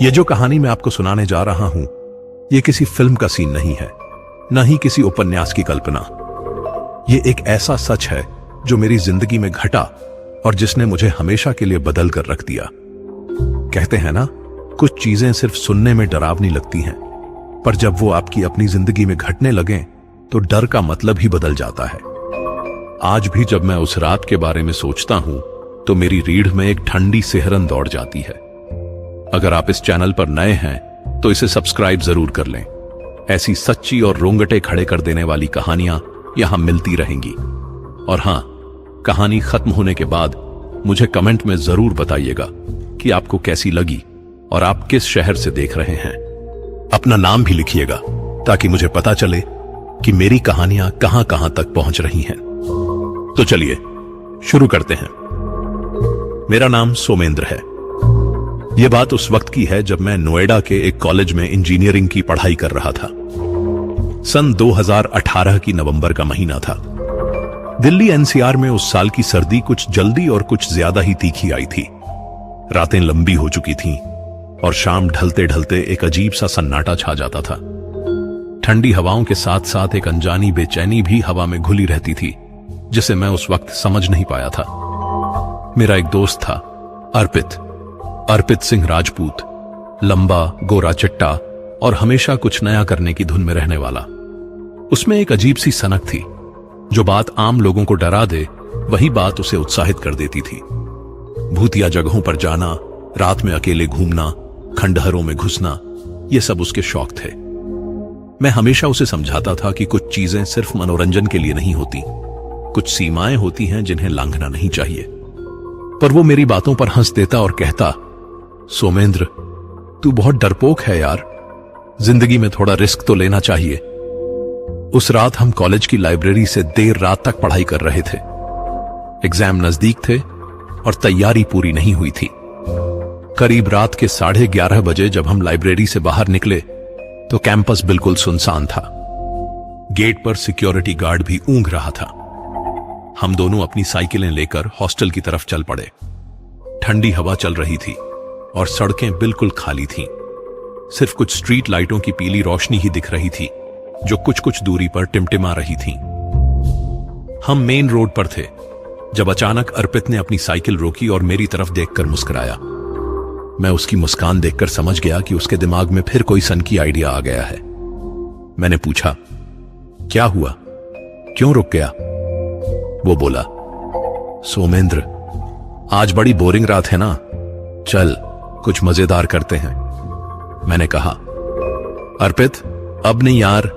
ये जो कहानी मैं आपको सुनाने जा रहा हूं, ये किसी फिल्म का सीन नहीं है, न ही किसी उपन्यास की कल्पना। ये एक ऐसा सच है जो मेरी जिंदगी में घटा और जिसने मुझे हमेशा के लिए बदल कर रख दिया। कहते हैं ना, कुछ चीजें सिर्फ सुनने में डरावनी लगती हैं, पर जब वो आपकी अपनी जिंदगी में घटने लगें तो डर का मतलब ही बदल जाता है। आज भी जब मैं उस रात के बारे में सोचता हूं तो मेरी रीढ़ में एक ठंडी सिहरन दौड़ जाती है। अगर आप इस चैनल पर नए हैं तो इसे सब्सक्राइब जरूर कर लें। ऐसी सच्ची और रोंगटे खड़े कर देने वाली कहानियां यहां मिलती रहेंगी। और हां, कहानी खत्म होने के बाद मुझे कमेंट में जरूर बताइएगा कि आपको कैसी लगी और आप किस शहर से देख रहे हैं। अपना नाम भी लिखिएगा ताकि मुझे पता चले कि मेरी कहानियां कहां कहां तक पहुंच रही हैं। तो चलिए शुरू करते हैं। मेरा नाम सोमेंद्र है। यह बात उस वक्त की है जब मैं नोएडा के एक कॉलेज में इंजीनियरिंग की पढ़ाई कर रहा था। सन 2018 की नवंबर का महीना था। दिल्ली एनसीआर में उस साल की सर्दी कुछ जल्दी और कुछ ज्यादा ही तीखी आई थी। रातें लंबी हो चुकी थीं और शाम ढलते ढलते एक अजीब सा सन्नाटा छा जाता था। ठंडी हवाओं के साथ साथ एक अनजानी बेचैनी भी हवा में घुली रहती थी, जिसे मैं उस वक्त समझ नहीं पाया था। मेरा एक दोस्त था, अर्पित सिंह राजपूत, लंबा, गोरा चिट्टा और हमेशा कुछ नया करने की धुन में रहने वाला। उसमें एक अजीब सी सनक थी। जो बात आम लोगों को डरा दे, वही बात उसे उत्साहित कर देती थी। भूतिया जगहों पर जाना, रात में अकेले घूमना, खंडहरों में घुसना, ये सब उसके शौक थे। मैं हमेशा उसे समझाता था कि कुछ चीजें सिर्फ मनोरंजन के लिए नहीं होती, कुछ सीमाएं होती हैं जिन्हें लांघना नहीं चाहिए। पर वो मेरी बातों पर हंस देता और कहता, सोमेंद्र, तू बहुत डरपोक है यार, जिंदगी में थोड़ा रिस्क तो लेना चाहिए। उस रात हम कॉलेज की लाइब्रेरी से देर रात तक पढ़ाई कर रहे थे। एग्जाम नजदीक थे और तैयारी पूरी नहीं हुई थी। करीब रात के 11:30 बजे जब हम लाइब्रेरी से बाहर निकले तो कैंपस बिल्कुल सुनसान था। गेट पर सिक्योरिटी गार्ड भी ऊंघ रहा था। हम दोनों अपनी साइकिलें लेकर हॉस्टल की तरफ चल पड़े। ठंडी हवा चल रही थी और सड़कें बिल्कुल खाली थीं। सिर्फ कुछ स्ट्रीट लाइटों की पीली रोशनी ही दिख रही थी जो कुछ कुछ दूरी पर टिमटिमा रही थीं। हम मेन रोड पर थे जब अचानक अर्पित ने अपनी साइकिल रोकी और मेरी तरफ देखकर मुस्कुराया। मैं उसकी मुस्कान देखकर समझ गया कि उसके दिमाग में फिर कोई सनकी आइडिया आ गया है। मैंने पूछा, क्या हुआ, क्यों रुक गया? वो बोला, सोमेंद्र, आज बड़ी बोरिंग रात है ना, चल कुछ मजेदार करते हैं। मैंने कहा, अर्पित, अब नहीं यार,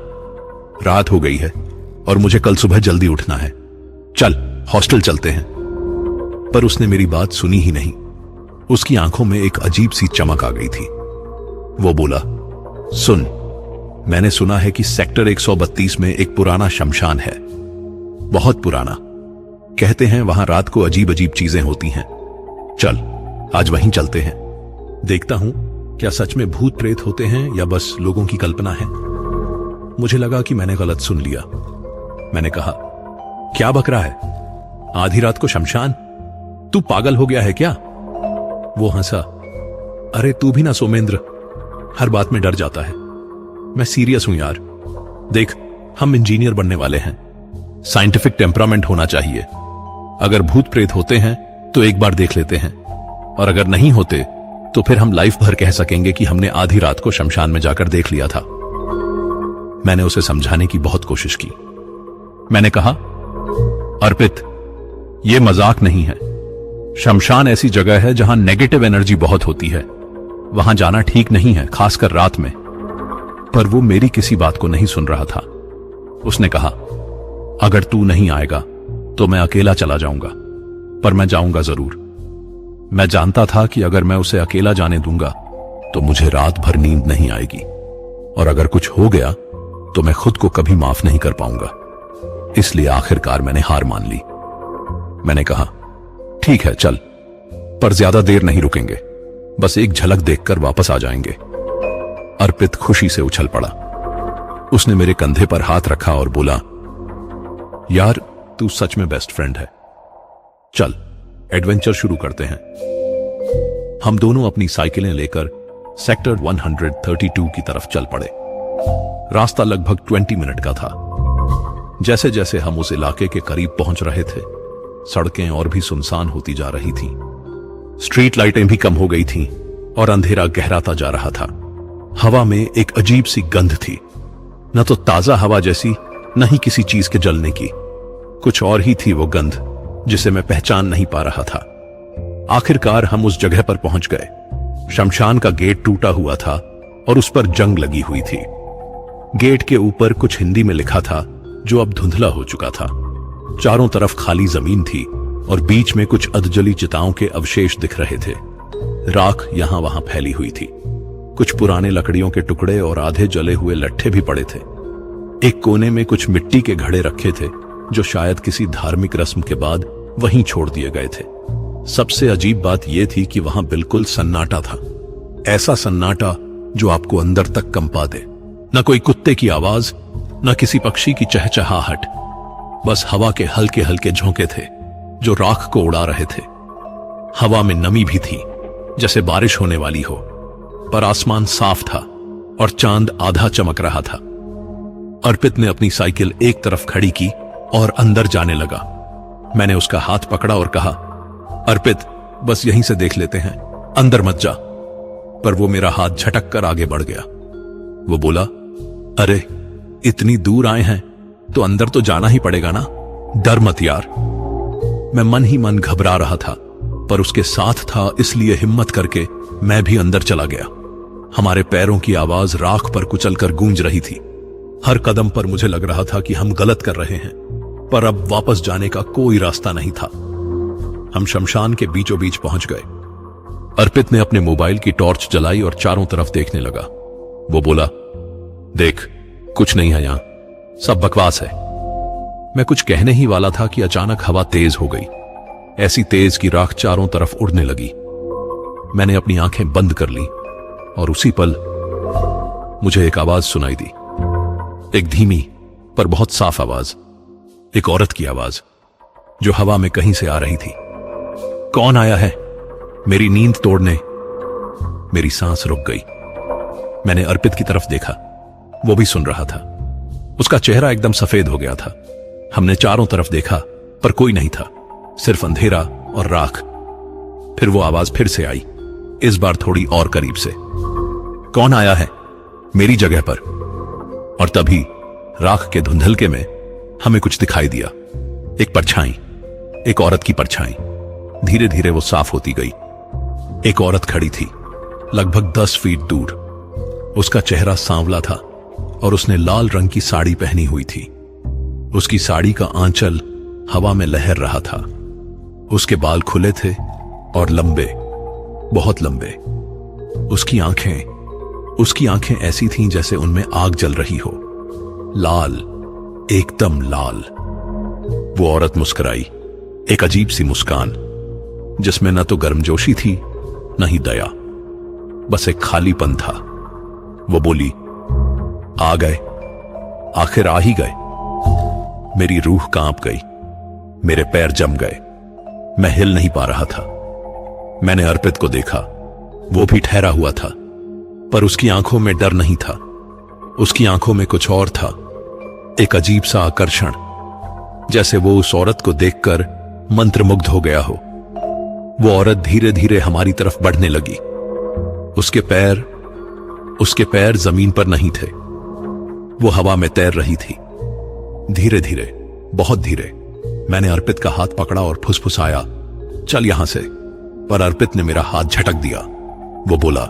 रात हो गई है और मुझे कल सुबह जल्दी उठना है, चल हॉस्टल चलते हैं। पर उसने मेरी बात सुनी ही नहीं। उसकी आंखों में एक अजीब सी चमक आ गई थी। वो बोला, सुन, मैंने सुना है कि सेक्टर 132 में एक पुराना शमशान है, बहुत पुराना। कहते हैं वहां रात को अजीब अजीब चीजें होती हैं। चल आज वहीं चलते हैं, देखता हूं क्या सच में भूत प्रेत होते हैं या बस लोगों की कल्पना है। मुझे लगा कि मैंने गलत सुन लिया। मैंने कहा, क्या बक रहा है, आधी रात को शमशान, तू पागल हो गया है क्या? वो हंसा, अरे तू भी ना सोमेंद्र, हर बात में डर जाता है। मैं सीरियस हूं यार, देख हम इंजीनियर बनने वाले हैं, साइंटिफिक टेम्परामेंट होना चाहिए। अगर भूत प्रेत होते हैं तो एक बार देख लेते हैं, और अगर नहीं होते तो फिर हम लाइफ भर कह सकेंगे कि हमने आधी रात को शमशान में जाकर देख लिया था। मैंने उसे समझाने की बहुत कोशिश की। मैंने कहा, अर्पित, यह मजाक नहीं है। शमशान ऐसी जगह है जहां नेगेटिव एनर्जी बहुत होती है, वहां जाना ठीक नहीं है, खासकर रात में। पर वो मेरी किसी बात को नहीं सुन रहा था। उसने कहा, अगर तू नहीं आएगा तो मैं अकेला चला जाऊंगा, पर मैं जाऊंगा जरूर। मैं जानता था कि अगर मैं उसे अकेला जाने दूंगा तो मुझे रात भर नींद नहीं आएगी, और अगर कुछ हो गया तो मैं खुद को कभी माफ नहीं कर पाऊंगा। इसलिए आखिरकार मैंने हार मान ली। मैंने कहा, ठीक है चल, पर ज्यादा देर नहीं रुकेंगे, बस एक झलक देखकर वापस आ जाएंगे। अर्पित खुशी से उछल पड़ा। उसने मेरे कंधे पर हाथ रखा और बोला, यार तू सच में बेस्ट फ्रेंड है, चल एडवेंचर शुरू करते हैं। हम दोनों अपनी साइकिलें लेकर सेक्टर 132 की तरफ चल पड़े। रास्ता लगभग 20 मिनट का था। जैसे जैसे हम उस इलाके के करीब पहुंच रहे थे, सड़कें और भी सुनसान होती जा रही थीं। स्ट्रीट लाइटें भी कम हो गई थीं और अंधेरा गहराता जा रहा था। हवा में एक अजीब सी गंध थी, न तो ताजा हवा जैसी, न ही किसी चीज के जलने की। कुछ और ही थी वो गंध, जिसे मैं पहचान नहीं पा रहा था। आखिरकार हम उस जगह पर पहुंच गए। शमशान का गेट टूटा हुआ था और उस पर जंग लगी हुई थी। गेट के ऊपर कुछ हिंदी में लिखा था, जो अब धुंधला हो चुका था। चारों तरफ खाली जमीन थी और बीच में कुछ अधजली चिताओं के अवशेष दिख रहे थे। राख यहां वहां फैली हुई थी। कुछ पुराने लकड़ियों के टुकड़े और आधे जले हुए लट्ठे भी पड़े थे। एक कोने में कुछ मिट्टी के घड़े रखे थे, जो शायद किसी धार्मिक रस्म के बाद वहीं छोड़ दिए गए थे। सबसे अजीब बात यह थी कि वहां बिल्कुल सन्नाटा था। ऐसा सन्नाटा जो आपको अंदर तक कंपा दे। न कोई कुत्ते की आवाज, न किसी पक्षी की चहचहाहट। बस हवा के हल्के हल्के झोंके थे जो राख को उड़ा रहे थे। हवा में नमी भी थी, जैसे बारिश होने वाली हो, पर आसमान साफ था और चांद आधा चमक रहा था। अर्पित ने अपनी साइकिल एक तरफ खड़ी की और अंदर जाने लगा। मैंने उसका हाथ पकड़ा और कहा, अर्पित, बस यहीं से देख लेते हैं, अंदर मत जा। पर वो मेरा हाथ झटक कर आगे बढ़ गया। वो बोला, अरे इतनी दूर आए हैं तो अंदर तो जाना ही पड़ेगा ना, डर मत यार। मैं मन ही मन घबरा रहा था, पर उसके साथ था इसलिए हिम्मत करके मैं भी अंदर चला गया। हमारे पैरों की आवाज राख पर कुचलकर गूंज रही थी। हर कदम पर मुझे लग रहा था कि हम गलत कर रहे हैं, पर अब वापस जाने का कोई रास्ता नहीं था। हम शमशान के बीचों बीच पहुंच गए। अर्पित ने अपने मोबाइल की टॉर्च जलाई और चारों तरफ देखने लगा। वो बोला, देख, कुछ नहीं है यहां, सब बकवास है। मैं कुछ कहने ही वाला था कि अचानक हवा तेज हो गई, ऐसी तेज कि राख चारों तरफ उड़ने लगी। मैंने अपनी आंखें बंद कर ली और उसी पल मुझे एक आवाज सुनाई दी। एक धीमी पर बहुत साफ आवाज, एक औरत की आवाज जो हवा में कहीं से आ रही थी। कौन आया है मेरी नींद तोड़ने? मेरी सांस रुक गई। मैंने अर्पित की तरफ देखा, वो भी सुन रहा था। उसका चेहरा एकदम सफेद हो गया था। हमने चारों तरफ देखा, पर कोई नहीं था, सिर्फ अंधेरा और राख। फिर वो आवाज फिर से आई, इस बार थोड़ी और करीब से। कौन आया है मेरी जगह पर? और तभी राख के धुंधलके में हमें कुछ दिखाई दिया। एक परछाई, एक औरत की परछाई। धीरे धीरे वो साफ होती गई। एक औरत खड़ी थी, लगभग 10 फीट दूर। उसका चेहरा सांवला था और उसने लाल रंग की साड़ी पहनी हुई थी। उसकी साड़ी का आंचल हवा में लहर रहा था। उसके बाल खुले थे और लंबे, बहुत लंबे। उसकी आंखें ऐसी थीं जैसे उनमें आग जल रही हो, लाल, एकदम लाल। वो औरत मुस्कुराई, एक अजीब सी मुस्कान जिसमें न तो गर्मजोशी थी न ही दया, बस एक खालीपन था। वो बोली, आ गए, आखिर आ ही गए। मेरी रूह कांप गई, मेरे पैर जम गए, मैं हिल नहीं पा रहा था। मैंने अर्पित को देखा, वो भी ठहरा हुआ था, पर उसकी आंखों में डर नहीं था। उसकी आंखों में कुछ और था, एक अजीब सा आकर्षण, जैसे वो उस औरत को देखकर मंत्रमुग्ध हो गया हो। वो औरत धीरे धीरे हमारी तरफ बढ़ने लगी। उसके पैर जमीन पर नहीं थे, वो हवा में तैर रही थी। धीरे धीरे, बहुत धीरे। मैंने अर्पित का हाथ पकड़ा और फुसफुसाया, चल यहां से। पर अर्पित ने मेरा हाथ झटक दिया। वो बोला,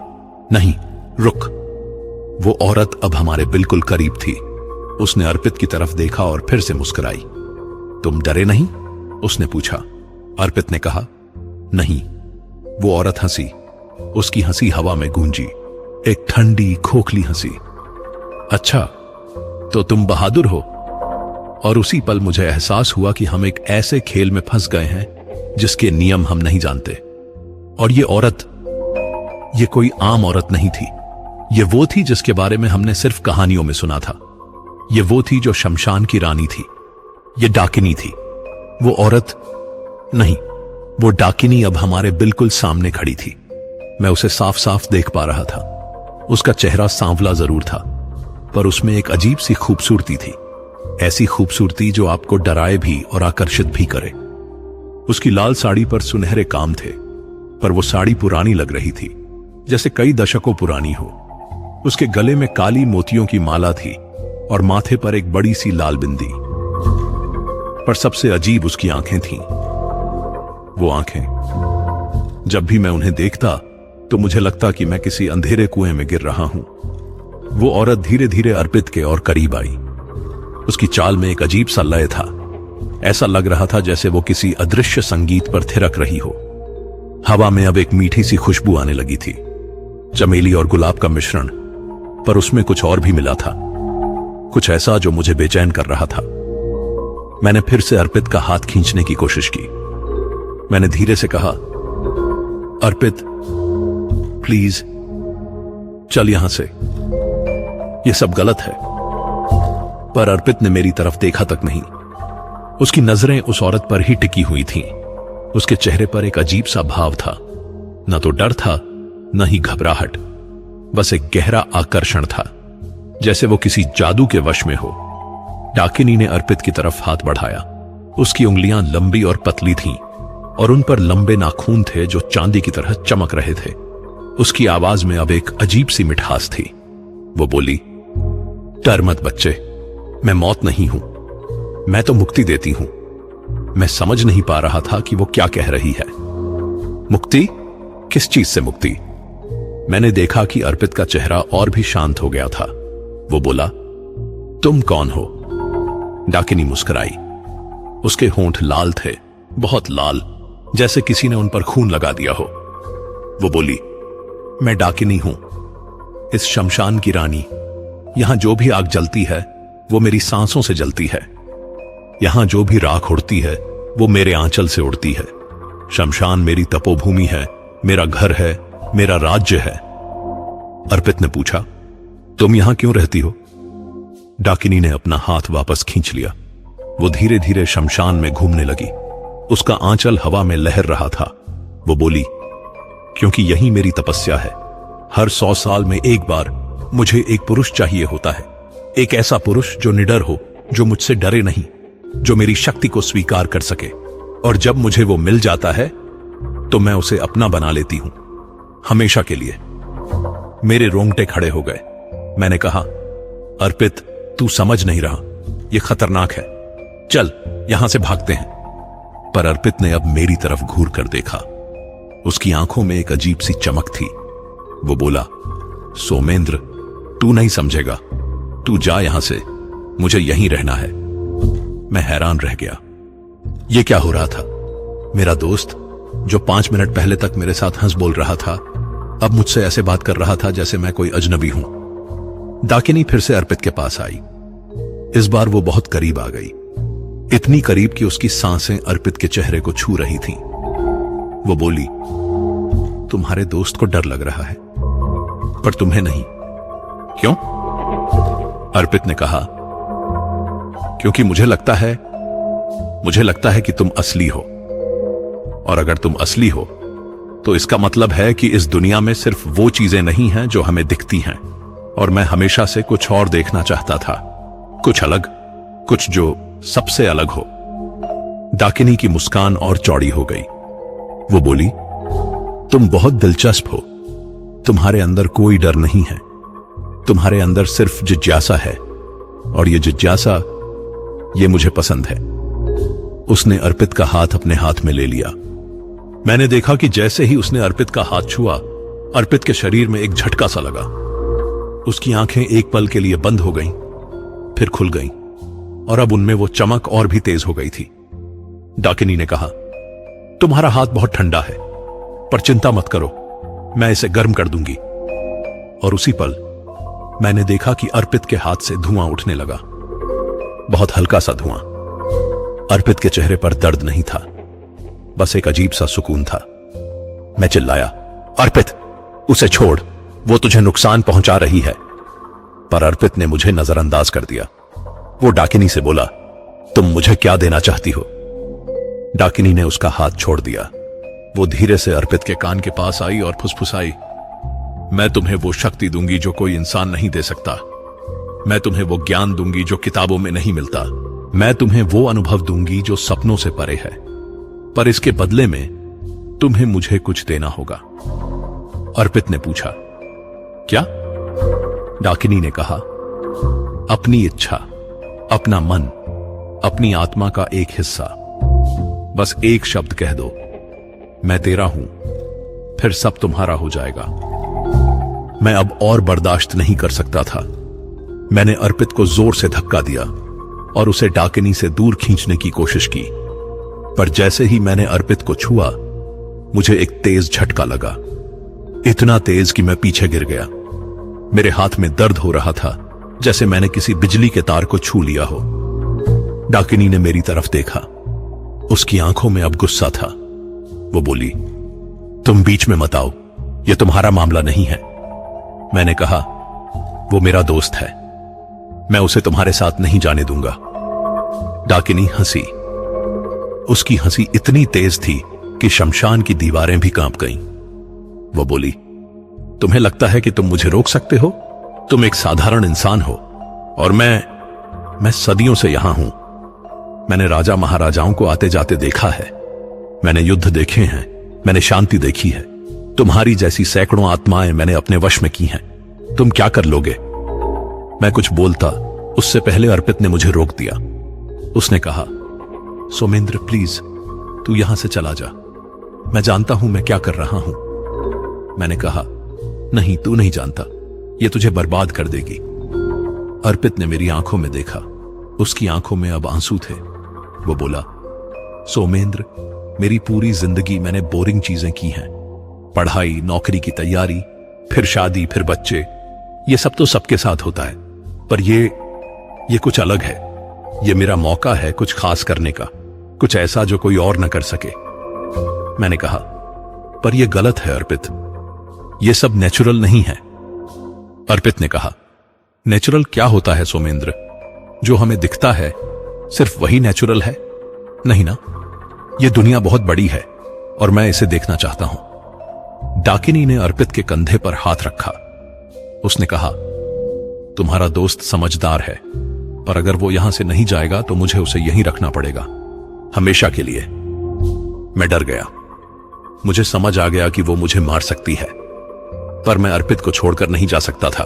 नहीं, रुक। वो औरत अब हमारे बिल्कुल करीब थी। उसने अर्पित की तरफ देखा और फिर से मुस्कुराई। तुम डरे नहीं? उसने पूछा। अर्पित ने कहा, नहीं। वो औरत हंसी। उसकी हंसी हवा में गूंजी, एक ठंडी खोखली हंसी। अच्छा, तो तुम बहादुर हो। और उसी पल मुझे एहसास हुआ कि हम एक ऐसे खेल में फंस गए हैं जिसके नियम हम नहीं जानते। और ये औरत, ये कोई आम औरत नहीं थी। ये वो थी जिसके बारे में हमने सिर्फ कहानियों में सुना था। ये वो थी जो शमशान की रानी थी। ये डाकिनी थी। वो औरत नहीं, वो डाकिनी अब हमारे बिल्कुल सामने खड़ी थी। मैं उसे साफ साफ देख पा रहा था। उसका चेहरा सांवला जरूर था, पर उसमें एक अजीब सी खूबसूरती थी, ऐसी खूबसूरती जो आपको डराए भी और आकर्षित भी करे। उसकी लाल साड़ी पर सुनहरे काम थे, पर वो साड़ी पुरानी लग रही थी, जैसे कई दशकों पुरानी हो। उसके गले में काली मोतियों की माला थी और माथे पर एक बड़ी सी लाल बिंदी। पर सबसे अजीब उसकी आंखें थीं। वो आंखें, जब भी मैं उन्हें देखता तो मुझे लगता कि मैं किसी अंधेरे कुएं में गिर रहा हूं। वो औरत धीरे धीरे अर्पित के और करीब आई। उसकी चाल में एक अजीब सा लय था। ऐसा लग रहा था जैसे वो किसी अदृश्य संगीत पर थिरक रही हो। हवा में अब एक मीठी सी खुशबू आने लगी थी, चमेली और गुलाब का मिश्रण, पर उसमें कुछ और भी मिला था, कुछ ऐसा जो मुझे बेचैन कर रहा था। मैंने फिर से अर्पित का हाथ खींचने की कोशिश की। मैंने धीरे से कहा, अर्पित प्लीज चल यहां से, यह सब गलत है। पर अर्पित ने मेरी तरफ देखा तक नहीं। उसकी नजरें उस औरत पर ही टिकी हुई थीं। उसके चेहरे पर एक अजीब सा भाव था, न तो डर था न ही घबराहट, बस एक गहरा आकर्षण था, जैसे वो किसी जादू के वश में हो। डाकिनी ने अर्पित की तरफ हाथ बढ़ाया। उसकी उंगलियां लंबी और पतली थीं और उन पर लंबे नाखून थे जो चांदी की तरह चमक रहे थे। उसकी आवाज में अब एक अजीब सी मिठास थी। वो बोली, डर मत बच्चे, मैं मौत नहीं हूं, मैं तो मुक्ति देती हूं। मैं समझ नहीं पा रहा था कि वो क्या कह रही है। मुक्ति? किस चीज से मुक्ति? मैंने देखा कि अर्पित का चेहरा और भी शांत हो गया था। वो बोला, तुम कौन हो? डाकिनी मुस्कुराई। उसके होंठ लाल थे, बहुत लाल, जैसे किसी ने उन पर खून लगा दिया हो। वो बोली, मैं डाकिनी हूं, इस शमशान की रानी। यहां जो भी आग जलती है वो मेरी सांसों से जलती है। यहां जो भी राख उड़ती है वो मेरे आंचल से उड़ती है। शमशान मेरी तपोभूमि है, मेरा घर है, मेरा राज्य है। अर्पित ने पूछा, तुम यहां क्यों रहती हो? डाकिनी ने अपना हाथ वापस खींच लिया। वो धीरे धीरे शमशान में घूमने लगी। उसका आंचल हवा में लहर रहा था। वो बोली, क्योंकि यही मेरी तपस्या है। हर 100 साल में एक बार मुझे एक पुरुष चाहिए होता है, एक ऐसा पुरुष जो निडर हो, जो मुझसे डरे नहीं, जो मेरी शक्ति को स्वीकार कर सके। और जब मुझे वो मिल जाता है तो मैं उसे अपना बना लेती हूं, हमेशा के लिए। मेरे रोंगटे खड़े हो गए। मैंने कहा, अर्पित तू समझ नहीं रहा, यह खतरनाक है, चल यहां से भागते हैं। पर अर्पित ने अब मेरी तरफ घूर कर देखा। उसकी आंखों में एक अजीब सी चमक थी। वो बोला, सोमेंद्र तू नहीं समझेगा, तू जा यहां से, मुझे यहीं रहना है। मैं हैरान रह गया। यह क्या हो रहा था? मेरा दोस्त जो 5 मिनट पहले तक मेरे साथ हंस बोल रहा था, अब मुझसे ऐसे बात कर रहा था जैसे मैं कोई अजनबी हूं। डाकिनी फिर से अर्पित के पास आई। इस बार वो बहुत करीब आ गई, इतनी करीब कि उसकी सांसें अर्पित के चेहरे को छू रही थीं। वो बोली, तुम्हारे दोस्त को डर लग रहा है, पर तुम्हें नहीं। क्यों? अर्पित ने कहा, क्योंकि मुझे लगता है कि तुम असली हो। और अगर तुम असली हो तो इसका मतलब है कि इस दुनिया में सिर्फ वो चीजें नहीं हैं जो हमें दिखती हैं। और मैं हमेशा से कुछ और देखना चाहता था, कुछ अलग, कुछ जो सबसे अलग हो। डाकिनी की मुस्कान और चौड़ी हो गई। वो बोली, तुम बहुत दिलचस्प हो। तुम्हारे अंदर कोई डर नहीं है, तुम्हारे अंदर सिर्फ जिज्ञासा है, और ये जिज्ञासा, ये मुझे पसंद है। उसने अर्पित का हाथ अपने हाथ में ले लिया। मैंने देखा कि जैसे ही उसने अर्पित का हाथ छुआ, अर्पित के शरीर में एक झटका सा लगा। उसकी आंखें एक पल के लिए बंद हो गईं, फिर खुल गईं, और अब उनमें वो चमक और भी तेज हो गई थी। डाकिनी ने कहा, तुम्हारा हाथ बहुत ठंडा है, पर चिंता मत करो, मैं इसे गर्म कर दूंगी। और उसी पल मैंने देखा कि अर्पित के हाथ से धुआं उठने लगा, बहुत हल्का सा धुआं। अर्पित के चेहरे पर दर्द नहीं था, बस एक अजीब सा सुकून था। मैं चिल्लाया, अर्पित उसे छोड़, वो तुझे नुकसान पहुंचा रही है। पर अर्पित ने मुझे नजरअंदाज कर दिया। वो डाकिनी से बोला, तुम मुझे क्या देना चाहती हो? डाकिनी ने उसका हाथ छोड़ दिया। वो धीरे से अर्पित के कान के पास आई और फुसफुसाई, मैं तुम्हें वो शक्ति दूंगी जो कोई इंसान नहीं दे सकता। मैं तुम्हें वो ज्ञान दूंगी जो किताबों में नहीं मिलता। मैं तुम्हें वो अनुभव दूंगी जो सपनों से परे है। पर इसके बदले में तुम्हें मुझे कुछ देना होगा। अर्पित ने पूछा, क्या? डाकिनी ने कहा, अपनी इच्छा, अपना मन, अपनी आत्मा का एक हिस्सा। बस एक शब्द कह दो, मैं तेरा हूं, फिर सब तुम्हारा हो जाएगा। मैं अब और बर्दाश्त नहीं कर सकता था। मैंने अर्पित को जोर से धक्का दिया और उसे डाकिनी से दूर खींचने की कोशिश की। पर जैसे ही मैंने अर्पित को छुआ, मुझे एक तेज झटका लगा, इतना तेज कि मैं पीछे गिर गया। मेरे हाथ में दर्द हो रहा था, जैसे मैंने किसी बिजली के तार को छू लिया हो। डाकिनी ने मेरी तरफ देखा। उसकी आंखों में अब गुस्सा था। वो बोली, तुम बीच में मत आओ, यह तुम्हारा मामला नहीं है। मैंने कहा, वो मेरा दोस्त है, मैं उसे तुम्हारे साथ नहीं जाने दूंगा। डाकिनी हंसी। उसकी हंसी इतनी तेज थी कि शमशान की दीवारें भी कांप गईं। वो बोली, तुम्हें लगता है कि तुम मुझे रोक सकते हो? तुम एक साधारण इंसान हो और मैं सदियों से यहां हूं। मैंने राजा महाराजाओं को आते जाते देखा है, मैंने युद्ध देखे हैं, मैंने शांति देखी है। तुम्हारी जैसी सैकड़ों आत्माएं मैंने अपने वश में की हैं। तुम क्या कर लोगे? मैं कुछ बोलता, उससे पहले अर्पित ने मुझे रोक दिया। उसने कहा, सोमेंद्र प्लीज, तू यहां से चला जा। मैं जानता हूं मैं क्या कर रहा हूं। मैंने कहा, नहीं, तू नहीं जानता, यह तुझे बर्बाद कर देगी। अर्पित ने मेरी आंखों में देखा। उसकी आंखों में अब आंसू थे। वो बोला, सोमेंद्र, मेरी पूरी जिंदगी मैंने बोरिंग चीजें की हैं। पढ़ाई, नौकरी की तैयारी, फिर शादी, फिर बच्चे। ये सब तो सबके साथ होता है, पर ये कुछ अलग है। ये मेरा मौका है कुछ खास करने का, कुछ ऐसा जो कोई और न कर सके। मैंने कहा, पर यह गलत है अर्पित, ये सब नेचुरल नहीं है। अर्पित ने कहा, नेचुरल क्या होता है सोमेंद्र? जो हमें दिखता है सिर्फ वही नेचुरल है? नहीं ना, यह दुनिया बहुत बड़ी है और मैं इसे देखना चाहता हूं। डाकिनी ने अर्पित के कंधे पर हाथ रखा। उसने कहा, तुम्हारा दोस्त समझदार है, पर अगर वो यहां से नहीं जाएगा तो मुझे उसे यहीं रखना पड़ेगा, हमेशा के लिए। मैं डर गया। मुझे समझ आ गया कि वो मुझे मार सकती है, पर मैं अर्पित को छोड़कर नहीं जा सकता था।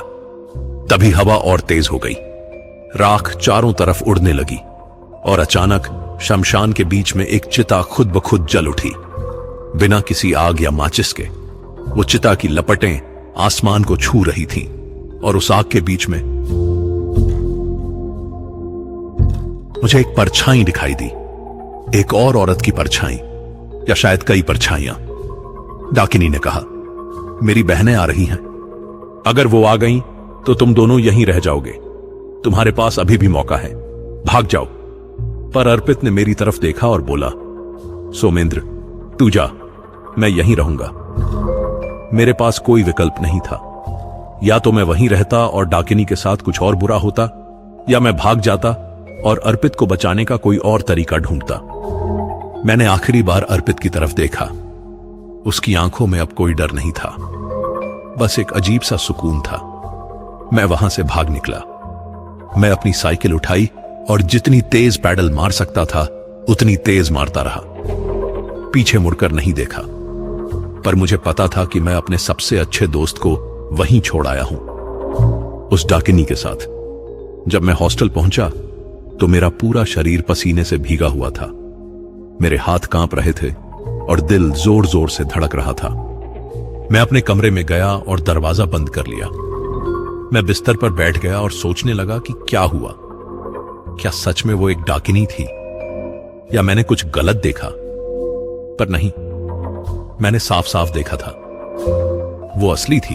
तभी हवा और तेज हो गई। राख चारों तरफ उड़ने लगी और अचानक शमशान के बीच में एक चिता खुद ब खुद जल उठी। बिना किसी आग या माचिस के वो चिता की लपटें आसमान को छू रही थीं और उस आग के बीच में मुझे एक परछाई दिखाई दी, एक और औरत की परछाई, या शायद कई परछाइयां। डाकिनी ने कहा, मेरी बहनें आ रही हैं, अगर वो आ गईं तो तुम दोनों यहीं रह जाओगे। तुम्हारे पास अभी भी मौका है, भाग जाओ। पर अर्पित ने मेरी तरफ देखा और बोला, सोमेंद्र तू जा, मैं यहीं रहूंगा। मेरे पास कोई विकल्प नहीं था। या तो मैं वहीं रहता और डाकिनी के साथ कुछ और बुरा होता, या मैं भाग जाता और अर्पित को बचाने का कोई और तरीका ढूंढता। मैंने आखिरी बार अर्पित की तरफ देखा। उसकी आंखों में अब कोई डर नहीं था, बस एक अजीब सा सुकून था। मैं वहां से भाग निकला। मैं अपनी साइकिल उठाई और जितनी तेज पैडल मार सकता था उतनी तेज मारता रहा। पीछे मुड़कर नहीं देखा, पर मुझे पता था कि मैं अपने सबसे अच्छे दोस्त को वहीं छोड़ आया हूं, उस डाकिनी के साथ। जब मैं हॉस्टल पहुंचा तो मेरा पूरा शरीर पसीने से भीगा हुआ था। मेरे हाथ कांप रहे थे और दिल जोर जोर से धड़क रहा था। मैं अपने कमरे में गया और दरवाजा बंद कर लिया। मैं बिस्तर पर बैठ गया और सोचने लगा कि क्या हुआ। क्या सच में वो एक डाकिनी थी, या मैंने कुछ गलत देखा? पर नहीं, मैंने साफ साफ देखा था, वो असली थी।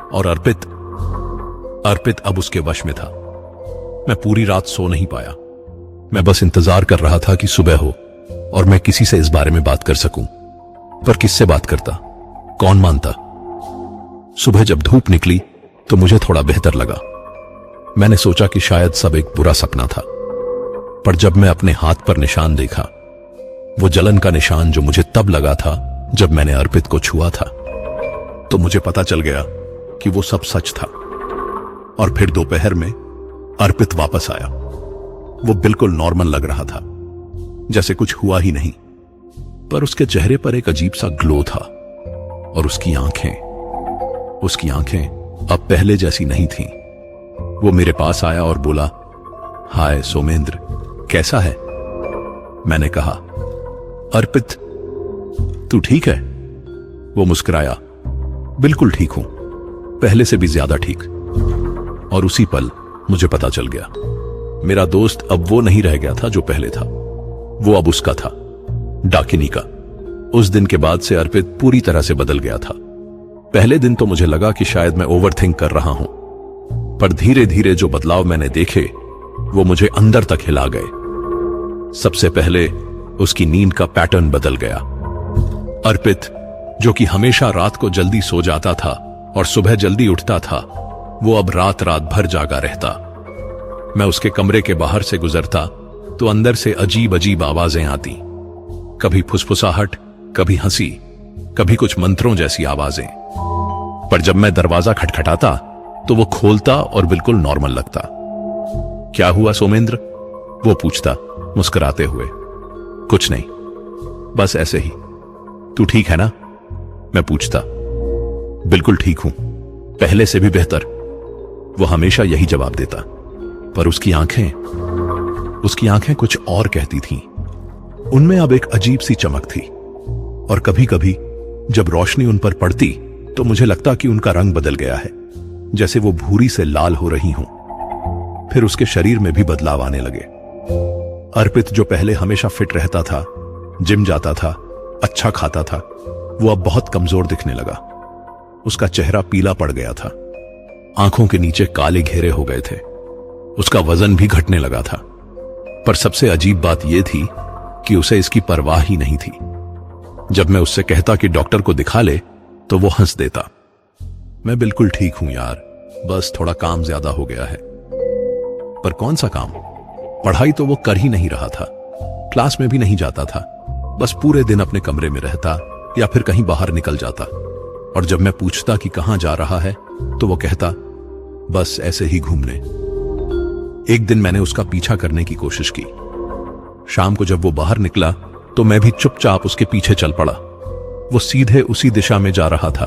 और अर्पित अब उसके वश में था। मैं पूरी रात सो नहीं पाया। मैं बस इंतजार कर रहा था कि सुबह हो और मैं किसी से इस बारे में बात कर सकूं। पर किससे बात करता, कौन मानता? सुबह जब धूप निकली तो मुझे थोड़ा बेहतर लगा। मैंने सोचा कि शायद सब एक बुरा सपना था। पर जब मैं अपने हाथ पर निशान देखा, वो जलन का निशान जो मुझे तब लगा था जब मैंने अर्पित को छुआ था, तो मुझे पता चल गया कि वो सब सच था। और फिर दोपहर में अर्पित वापस आया। वो बिल्कुल नॉर्मल लग रहा था, जैसे कुछ हुआ ही नहीं, पर उसके चेहरे पर एक अजीब सा ग्लो था। और उसकी आंखें अब पहले जैसी नहीं थीं। वो मेरे पास आया और बोला, हाय सोमेंद्र, कैसा है? मैंने कहा, अर्पित तू ठीक है? वो मुस्कुराया, बिल्कुल ठीक हूं, पहले से भी ज्यादा ठीक। और उसी पल मुझे पता चल गया, मेरा दोस्त अब वो नहीं रह गया था जो पहले था। वो अब उसका था, डाकिनी का। उस दिन के बाद से अर्पित पूरी तरह से बदल गया था। पहले दिन तो मुझे लगा कि शायद मैं ओवरथिंक कर रहा हूं, पर धीरे धीरे जो बदलाव मैंने देखे वो मुझे अंदर तक हिला गए। सबसे पहले उसकी नींद का पैटर्न बदल गया। अर्पित, जो कि हमेशा रात को जल्दी सो जाता था और सुबह जल्दी उठता था, वो अब रात रात भर जागा रहता। मैं उसके कमरे के बाहर से गुजरता तो अंदर से अजीब अजीब आवाजें आती, कभी फुसफुसाहट, कभी हंसी, कभी कुछ मंत्रों जैसी आवाजें। पर जब मैं दरवाजा खटखटाता तो वो खोलता और बिल्कुल नॉर्मल लगता। क्या हुआ सोमेंद्र? वो पूछता मुस्कुराते हुए। कुछ नहीं, बस ऐसे ही। तू ठीक है ना? मैं पूछता। बिल्कुल ठीक हूं, पहले से भी बेहतर। वो हमेशा यही जवाब देता, पर उसकी आंखें कुछ और कहती थीं। उनमें अब एक अजीब सी चमक थी, और कभी कभी जब रोशनी उन पर पड़ती तो मुझे लगता कि उनका रंग बदल गया है, जैसे वो भूरी से लाल हो रही हों। फिर उसके शरीर में भी बदलाव आने लगे। अर्पित, जो पहले हमेशा फिट रहता था, जिम जाता था, अच्छा खाता था, वो अब बहुत कमजोर दिखने लगा। उसका चेहरा पीला पड़ गया था, आंखों के नीचे काले घेरे हो गए थे। उसका वजन भी घटने लगा था। पर सबसे अजीब बात यह थी कि उसे इसकी परवाह ही नहीं थी। जब मैं उससे कहता कि डॉक्टर को दिखा ले तो वो हंस देता। मैं बिल्कुल ठीक हूं यार, बस थोड़ा काम ज्यादा हो गया है। पर कौन सा काम? पढ़ाई तो वो कर ही नहीं रहा था, क्लास में भी नहीं जाता था, बस पूरे दिन अपने कमरे में रहता या फिर कहीं बाहर निकल जाता। और जब मैं पूछता कि कहां जा रहा है तो वो कहता, बस ऐसे ही घूमने। एक दिन मैंने उसका पीछा करने की कोशिश की। शाम को जब वो बाहर निकला तो मैं भी चुपचाप उसके पीछे चल पड़ा। वो सीधे उसी दिशा में जा रहा था,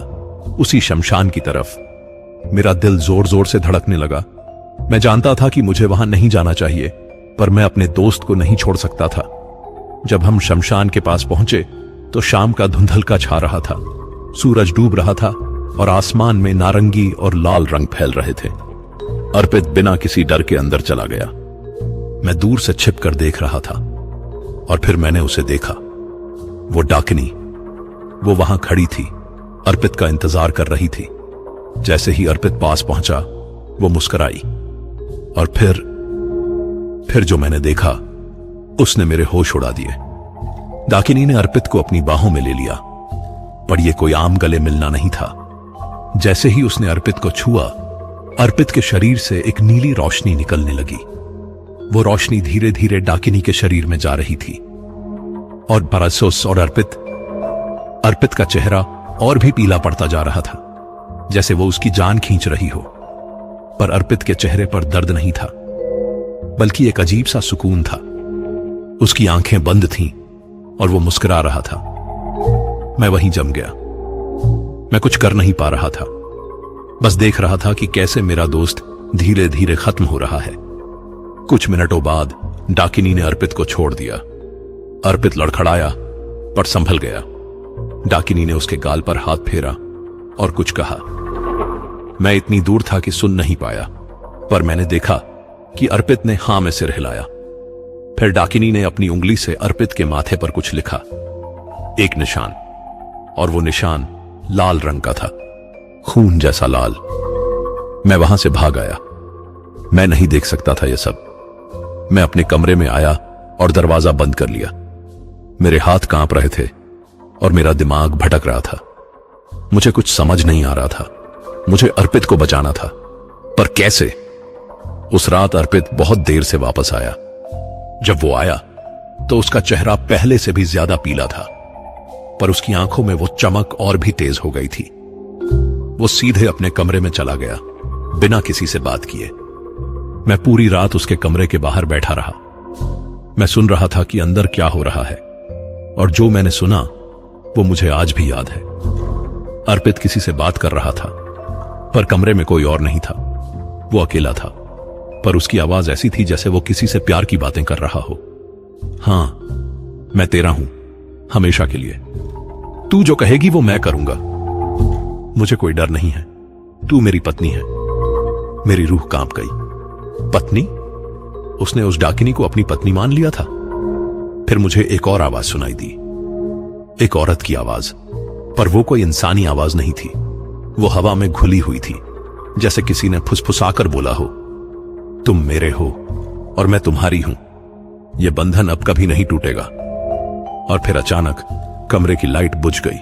उसी शमशान की तरफ। मेरा दिल जोर जोर से धड़कने लगा। मैं जानता था कि मुझे वहां नहीं जाना चाहिए, पर मैं अपने दोस्त को नहीं छोड़ सकता था। जब हम शमशान के पास पहुंचे तो शाम का धुंधलका छा रहा था, सूरज डूब रहा था और आसमान में नारंगी और लाल रंग फैल रहे थे। अर्पित बिना किसी डर के अंदर चला गया। मैं दूर से छिपकर देख रहा था, और फिर मैंने उसे देखा। वो डाकिनी, वो वहां खड़ी थी, अर्पित का इंतजार कर रही थी। जैसे ही अर्पित पास पहुंचा वो मुस्कुराई, और फिर जो मैंने देखा उसने मेरे होश उड़ा दिए। डाकिनी ने अर्पित को अपनी बाहों में ले लिया, पर यह कोई आम गले मिलना नहीं था। जैसे ही उसने अर्पित को छुआ, अर्पित के शरीर से एक नीली रोशनी निकलने लगी। वो रोशनी धीरे धीरे डाकिनी के शरीर में जा रही थी, और परसोस और अर्पित का चेहरा और भी पीला पड़ता जा रहा था, जैसे वो उसकी जान खींच रही हो। पर अर्पित के चेहरे पर दर्द नहीं था, बल्कि एक अजीब सा सुकून था। उसकी आंखें बंद थीं और वो मुस्कुरा रहा था। मैं वहीं जम गया। मैं कुछ कर नहीं पा रहा था, बस देख रहा था कि कैसे मेरा दोस्त धीरे धीरे खत्म हो रहा है। कुछ मिनटों बाद डाकिनी ने अर्पित को छोड़ दिया। अर्पित लड़खड़ाया पर संभल गया। डाकिनी ने उसके गाल पर हाथ फेरा और कुछ कहा। मैं इतनी दूर था कि सुन नहीं पाया, पर मैंने देखा कि अर्पित ने हां में सिर हिलाया। फिर डाकिनी ने अपनी उंगली से अर्पित के माथे पर कुछ लिखा, एक निशान, और वो निशान लाल रंग का था, खून जैसा लाल। मैं वहां से भाग आया। मैं नहीं देख सकता था यह सब। मैं अपने कमरे में आया और दरवाजा बंद कर लिया। मेरे हाथ कांप रहे थे और मेरा दिमाग भटक रहा था। मुझे कुछ समझ नहीं आ रहा था। मुझे अर्पित को बचाना था, पर कैसे? उस रात अर्पित बहुत देर से वापस आया। जब वो आया तो उसका चेहरा पहले से भी ज्यादा पीला था, पर उसकी आंखों में वो चमक और भी तेज हो गई थी। वो सीधे अपने कमरे में चला गया बिना किसी से बात किए। मैं पूरी रात उसके कमरे के बाहर बैठा रहा। मैं सुन रहा था कि अंदर क्या हो रहा है, और जो मैंने सुना वो मुझे आज भी याद है। अर्पित किसी से बात कर रहा था, पर कमरे में कोई और नहीं था। वो अकेला था, पर उसकी आवाज ऐसी थी जैसे वो किसी से प्यार की बातें कर रहा हो। हां, मैं तेरा हूं, हमेशा के लिए। तू जो कहेगी वो मैं करूंगा। मुझे कोई डर नहीं है। तू मेरी पत्नी है। मेरी रूह कांप गई। पत्नी? उसने उस डाकिनी को अपनी पत्नी मान लिया था। फिर मुझे एक और आवाज सुनाई दी, एक औरत की आवाज, पर वो कोई इंसानी आवाज नहीं थी। वो हवा में घुली हुई थी, जैसे किसी ने फुसफुसाकर बोला हो, तुम मेरे हो और मैं तुम्हारी हूं। यह बंधन अब कभी नहीं टूटेगा। और फिर अचानक कमरे की लाइट बुझ गई।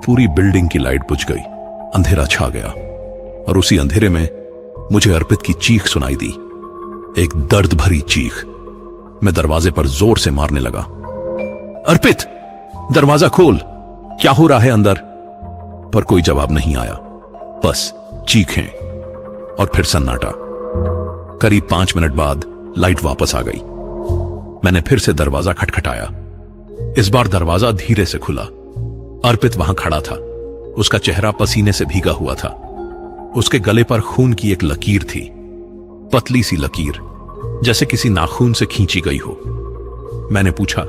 पूरी बिल्डिंग की लाइट बुझ गई। अंधेरा छा गया, और उसी अंधेरे में मुझे अर्पित की चीख सुनाई दी, एक दर्द भरी चीख। मैं दरवाजे पर जोर से मारने लगा। अर्पित, दरवाजा खोल, क्या हो रहा है अंदर? पर कोई जवाब नहीं आया, बस चीखें और फिर सन्नाटा। करीब 5 मिनट बाद लाइट वापस आ गई। मैंने फिर से दरवाजा खटखटाया। इस बार दरवाजा धीरे से खुला। अर्पित वहां खड़ा था। उसका चेहरा पसीने से भीगा हुआ था। उसके गले पर खून की एक लकीर थी, पतली सी लकीर, जैसे किसी नाखून से खींची गई हो। मैंने पूछा,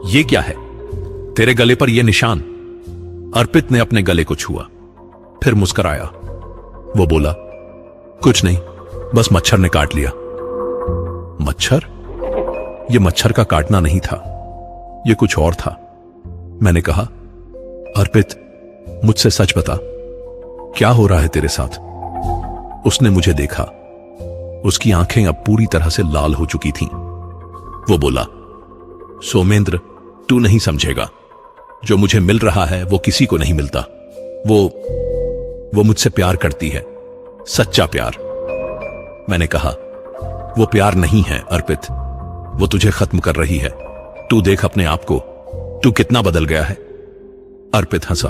यह क्या है? तेरे गले पर यह निशान? अर्पित ने अपने गले को छुआ, फिर मुस्कुराया। वो बोला, कुछ नहीं, बस मच्छर ने काट लिया। मच्छर? यह मच्छर का काटना नहीं था, यह कुछ और था। मैंने कहा, अर्पित, मुझसे सच बता, क्या हो रहा है तेरे साथ? उसने मुझे देखा। उसकी आंखें अब पूरी तरह से लाल हो चुकी थीं। वो बोला, सोमेंद्र, तू नहीं समझेगा। जो मुझे मिल रहा है वो किसी को नहीं मिलता। वो मुझसे प्यार करती है, सच्चा प्यार। मैंने कहा, वो प्यार नहीं है अर्पित, वो तुझे खत्म कर रही है। तू देख अपने आप को, तू कितना बदल गया है। अर्पित हंसा,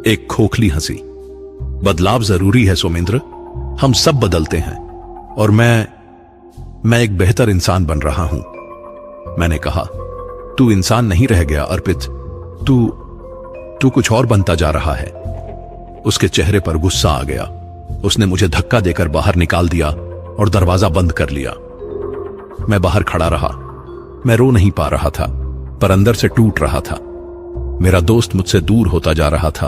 एक खोखली हंसी। बदलाव जरूरी है सोमेंद्र, हम सब बदलते हैं, और मैं एक बेहतर इंसान बन रहा हूं। मैंने कहा, तू इंसान नहीं रह गया अर्पित, तू कुछ और बनता जा रहा है। उसके चेहरे पर गुस्सा आ गया। उसने मुझे धक्का देकर बाहर निकाल दिया और दरवाजा बंद कर लिया। मैं बाहर खड़ा रहा। मैं रो नहीं पा रहा था, पर अंदर से टूट रहा था। मेरा दोस्त मुझसे दूर होता जा रहा था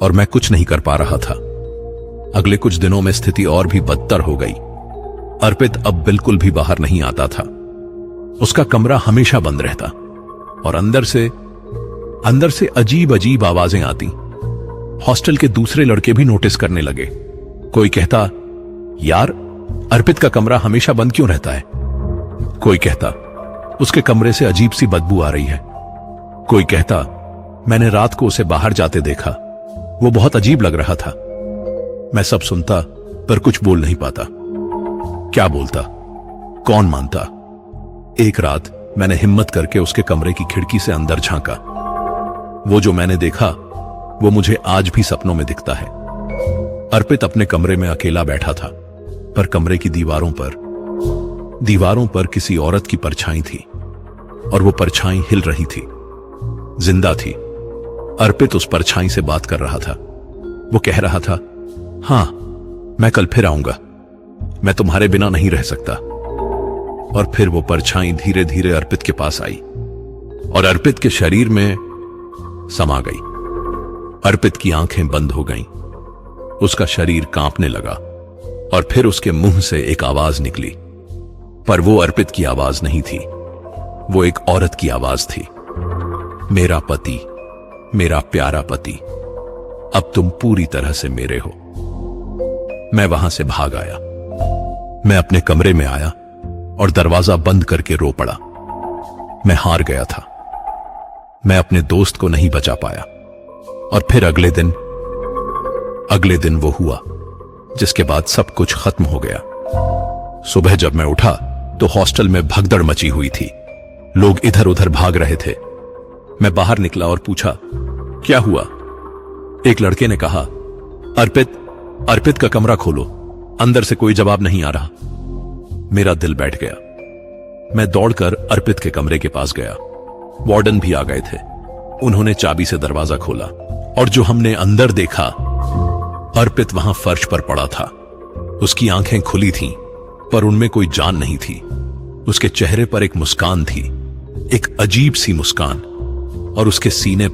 और मैं कुछ नहीं कर पा रहा था। अगले कुछ दिनों में स्थिति और भी बदतर हो गई। अर्पित अब बिल्कुल भी बाहर नहीं आता था। उसका कमरा हमेशा बंद रहता, और अंदर से अजीब अजीब आवाजें आती। हॉस्टल के दूसरे लड़के भी नोटिस करने लगे। कोई कहता, यार, अर्पित का कमरा हमेशा बंद क्यों रहता है? कोई कहता, उसके कमरे से अजीब सी बदबू आ रही है। कोई कहता, मैंने रात को उसे बाहर जाते देखा, वो बहुत अजीब लग रहा था। मैं सब सुनता, पर कुछ बोल नहीं पाता। क्या बोलता? कौन मानता? एक रात मैंने हिम्मत करके उसके कमरे की खिड़की से अंदर झांका। वो जो मैंने देखा वो मुझे आज भी सपनों में दिखता है। अर्पित अपने कमरे में अकेला बैठा था, पर कमरे की दीवारों पर किसी औरत की परछाई थी, और वो परछाई हिल रही थी, जिंदा थी। अर्पित उस परछाई से बात कर रहा था। वो कह रहा था, हां, मैं कल फिर आऊंगा, मैं तुम्हारे बिना नहीं रह सकता। और फिर वो परछाई धीरे धीरे अर्पित के पास आई और अर्पित के शरीर में समा गई। अर्पित की आंखें बंद हो गईं। उसका शरीर कांपने लगा, और फिर उसके मुंह से एक आवाज निकली, पर वो अर्पित की आवाज नहीं थी। वो एक औरत की आवाज थी। मेरा पति, मेरा प्यारा पति, अब तुम पूरी तरह से मेरे हो। मैं वहां से भाग आया। मैं अपने कमरे में आया और दरवाजा बंद करके रो पड़ा। मैं हार गया था। मैं अपने दोस्त को नहीं बचा पाया। और फिर अगले दिन वो हुआ जिसके बाद सब कुछ खत्म हो गया। सुबह जब मैं उठा तो हॉस्टल में भगदड़ मची हुई थी। लोग इधर उधर भाग रहे थे। मैं बाहर निकला और पूछा, क्या हुआ? एक लड़के ने कहा, अर्पित, अर्पित का कमरा खोलो, अंदर से कोई जवाब नहीं आ रहा। मेरा दिल बैठ गया। मैं दौड़कर अर्पित के कमरे के पास गया। वार्डन भी आ गए थे। उन्होंने चाबी से दरवाजा खोला और जो हमने अंदर देखा, अर्पित वहां फर्श पर पड़ा था। उसकी आंखें खुली थीं, पर उनमें कोई जान नहीं थी। उसके चेहरे पर एक मुस्कान थी, एक अजीब सी मुस्कान, और उसके सीने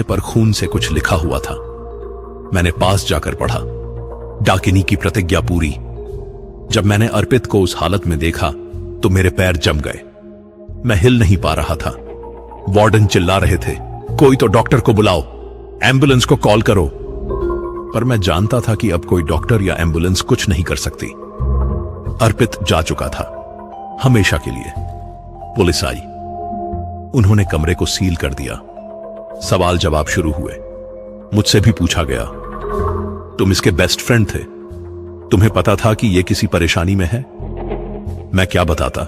पर खून से कुछ लिखा हुआ था। मैंने पास जाकर पढ़ा, डाकिनी की प्रतिज्ञा पूरी। जब मैंने अर्पित को उस हालत में देखा तो मेरे पैर जम गए। मैं हिल नहीं पा रहा था। वार्डन चिल्ला रहे थे, कोई तो डॉक्टर को बुलाओ, एम्बुलेंस को कॉल करो। पर मैं जानता था कि अब कोई डॉक्टर या एम्बुलेंस कुछ नहीं कर सकती। अर्पित जा चुका था, हमेशा के लिए। पुलिस आई। उन्होंने कमरे को सील कर दिया। सवाल जवाब शुरू हुए। मुझसे भी पूछा गया, तुम इसके बेस्ट फ्रेंड थे, तुम्हें पता था कि यह किसी परेशानी में है? मैं क्या बताता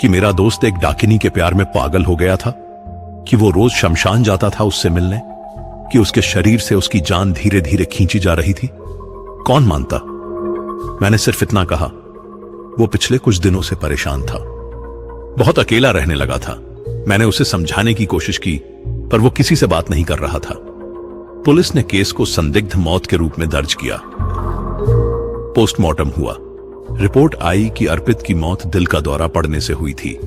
कि मेरा दोस्त एक डाकिनी के प्यार में पागल हो गया था, कि वो रोज शमशान जाता था उससे मिलने, कि उसके शरीर से उसकी जान धीरे धीरे खींची जा रही थी। कौन मानता? मैंने सिर्फ इतना कहा, वो पिछले कुछ दिनों से परेशान था, बहुत अकेला रहने लगा था। मैंने उसे समझाने की कोशिश की, पर वो किसी से बात नहीं कर रहा था। पुलिस ने केस को संदिग्ध मौत के रूप में दर्ज किया। पोस्टमार्टम हुआ। रिपोर्ट आई कि अर्पित की मौत दिल का दौरा पड़ने से हुई थी।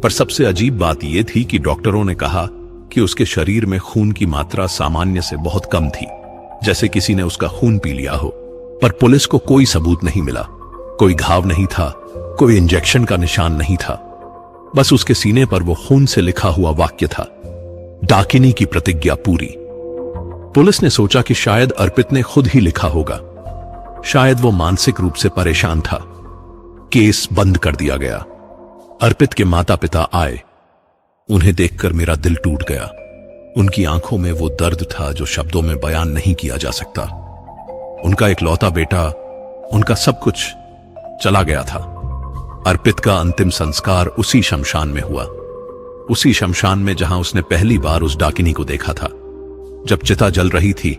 पर सबसे अजीब बात यह थी कि डॉक्टरों ने कहा कि उसके शरीर में खून की मात्रा सामान्य से बहुत कम थी, जैसे किसी ने उसका खून पी लिया हो। पर पुलिस को कोई सबूत नहीं मिला। कोई घाव नहीं था, कोई इंजेक्शन का निशान नहीं था। बस उसके सीने पर वो खून से लिखा हुआ वाक्य था, डाकिनी की प्रतिज्ञा पूरी। पुलिस ने सोचा कि शायद अर्पित ने खुद ही लिखा होगा, शायद वो मानसिक रूप से परेशान था। केस बंद कर दिया गया। अर्पित के माता पिता आए। उन्हें देखकर मेरा दिल टूट गया। उनकी आंखों में वो दर्द था जो शब्दों में बयान नहीं किया जा सकता। उनका इकलौता बेटा, उनका सब कुछ चला गया था। अर्पित का अंतिम संस्कार उसी शमशान में हुआ, उसी शमशान में जहां उसने पहली बार उस डाकिनी को देखा था। जब चिता जल रही थी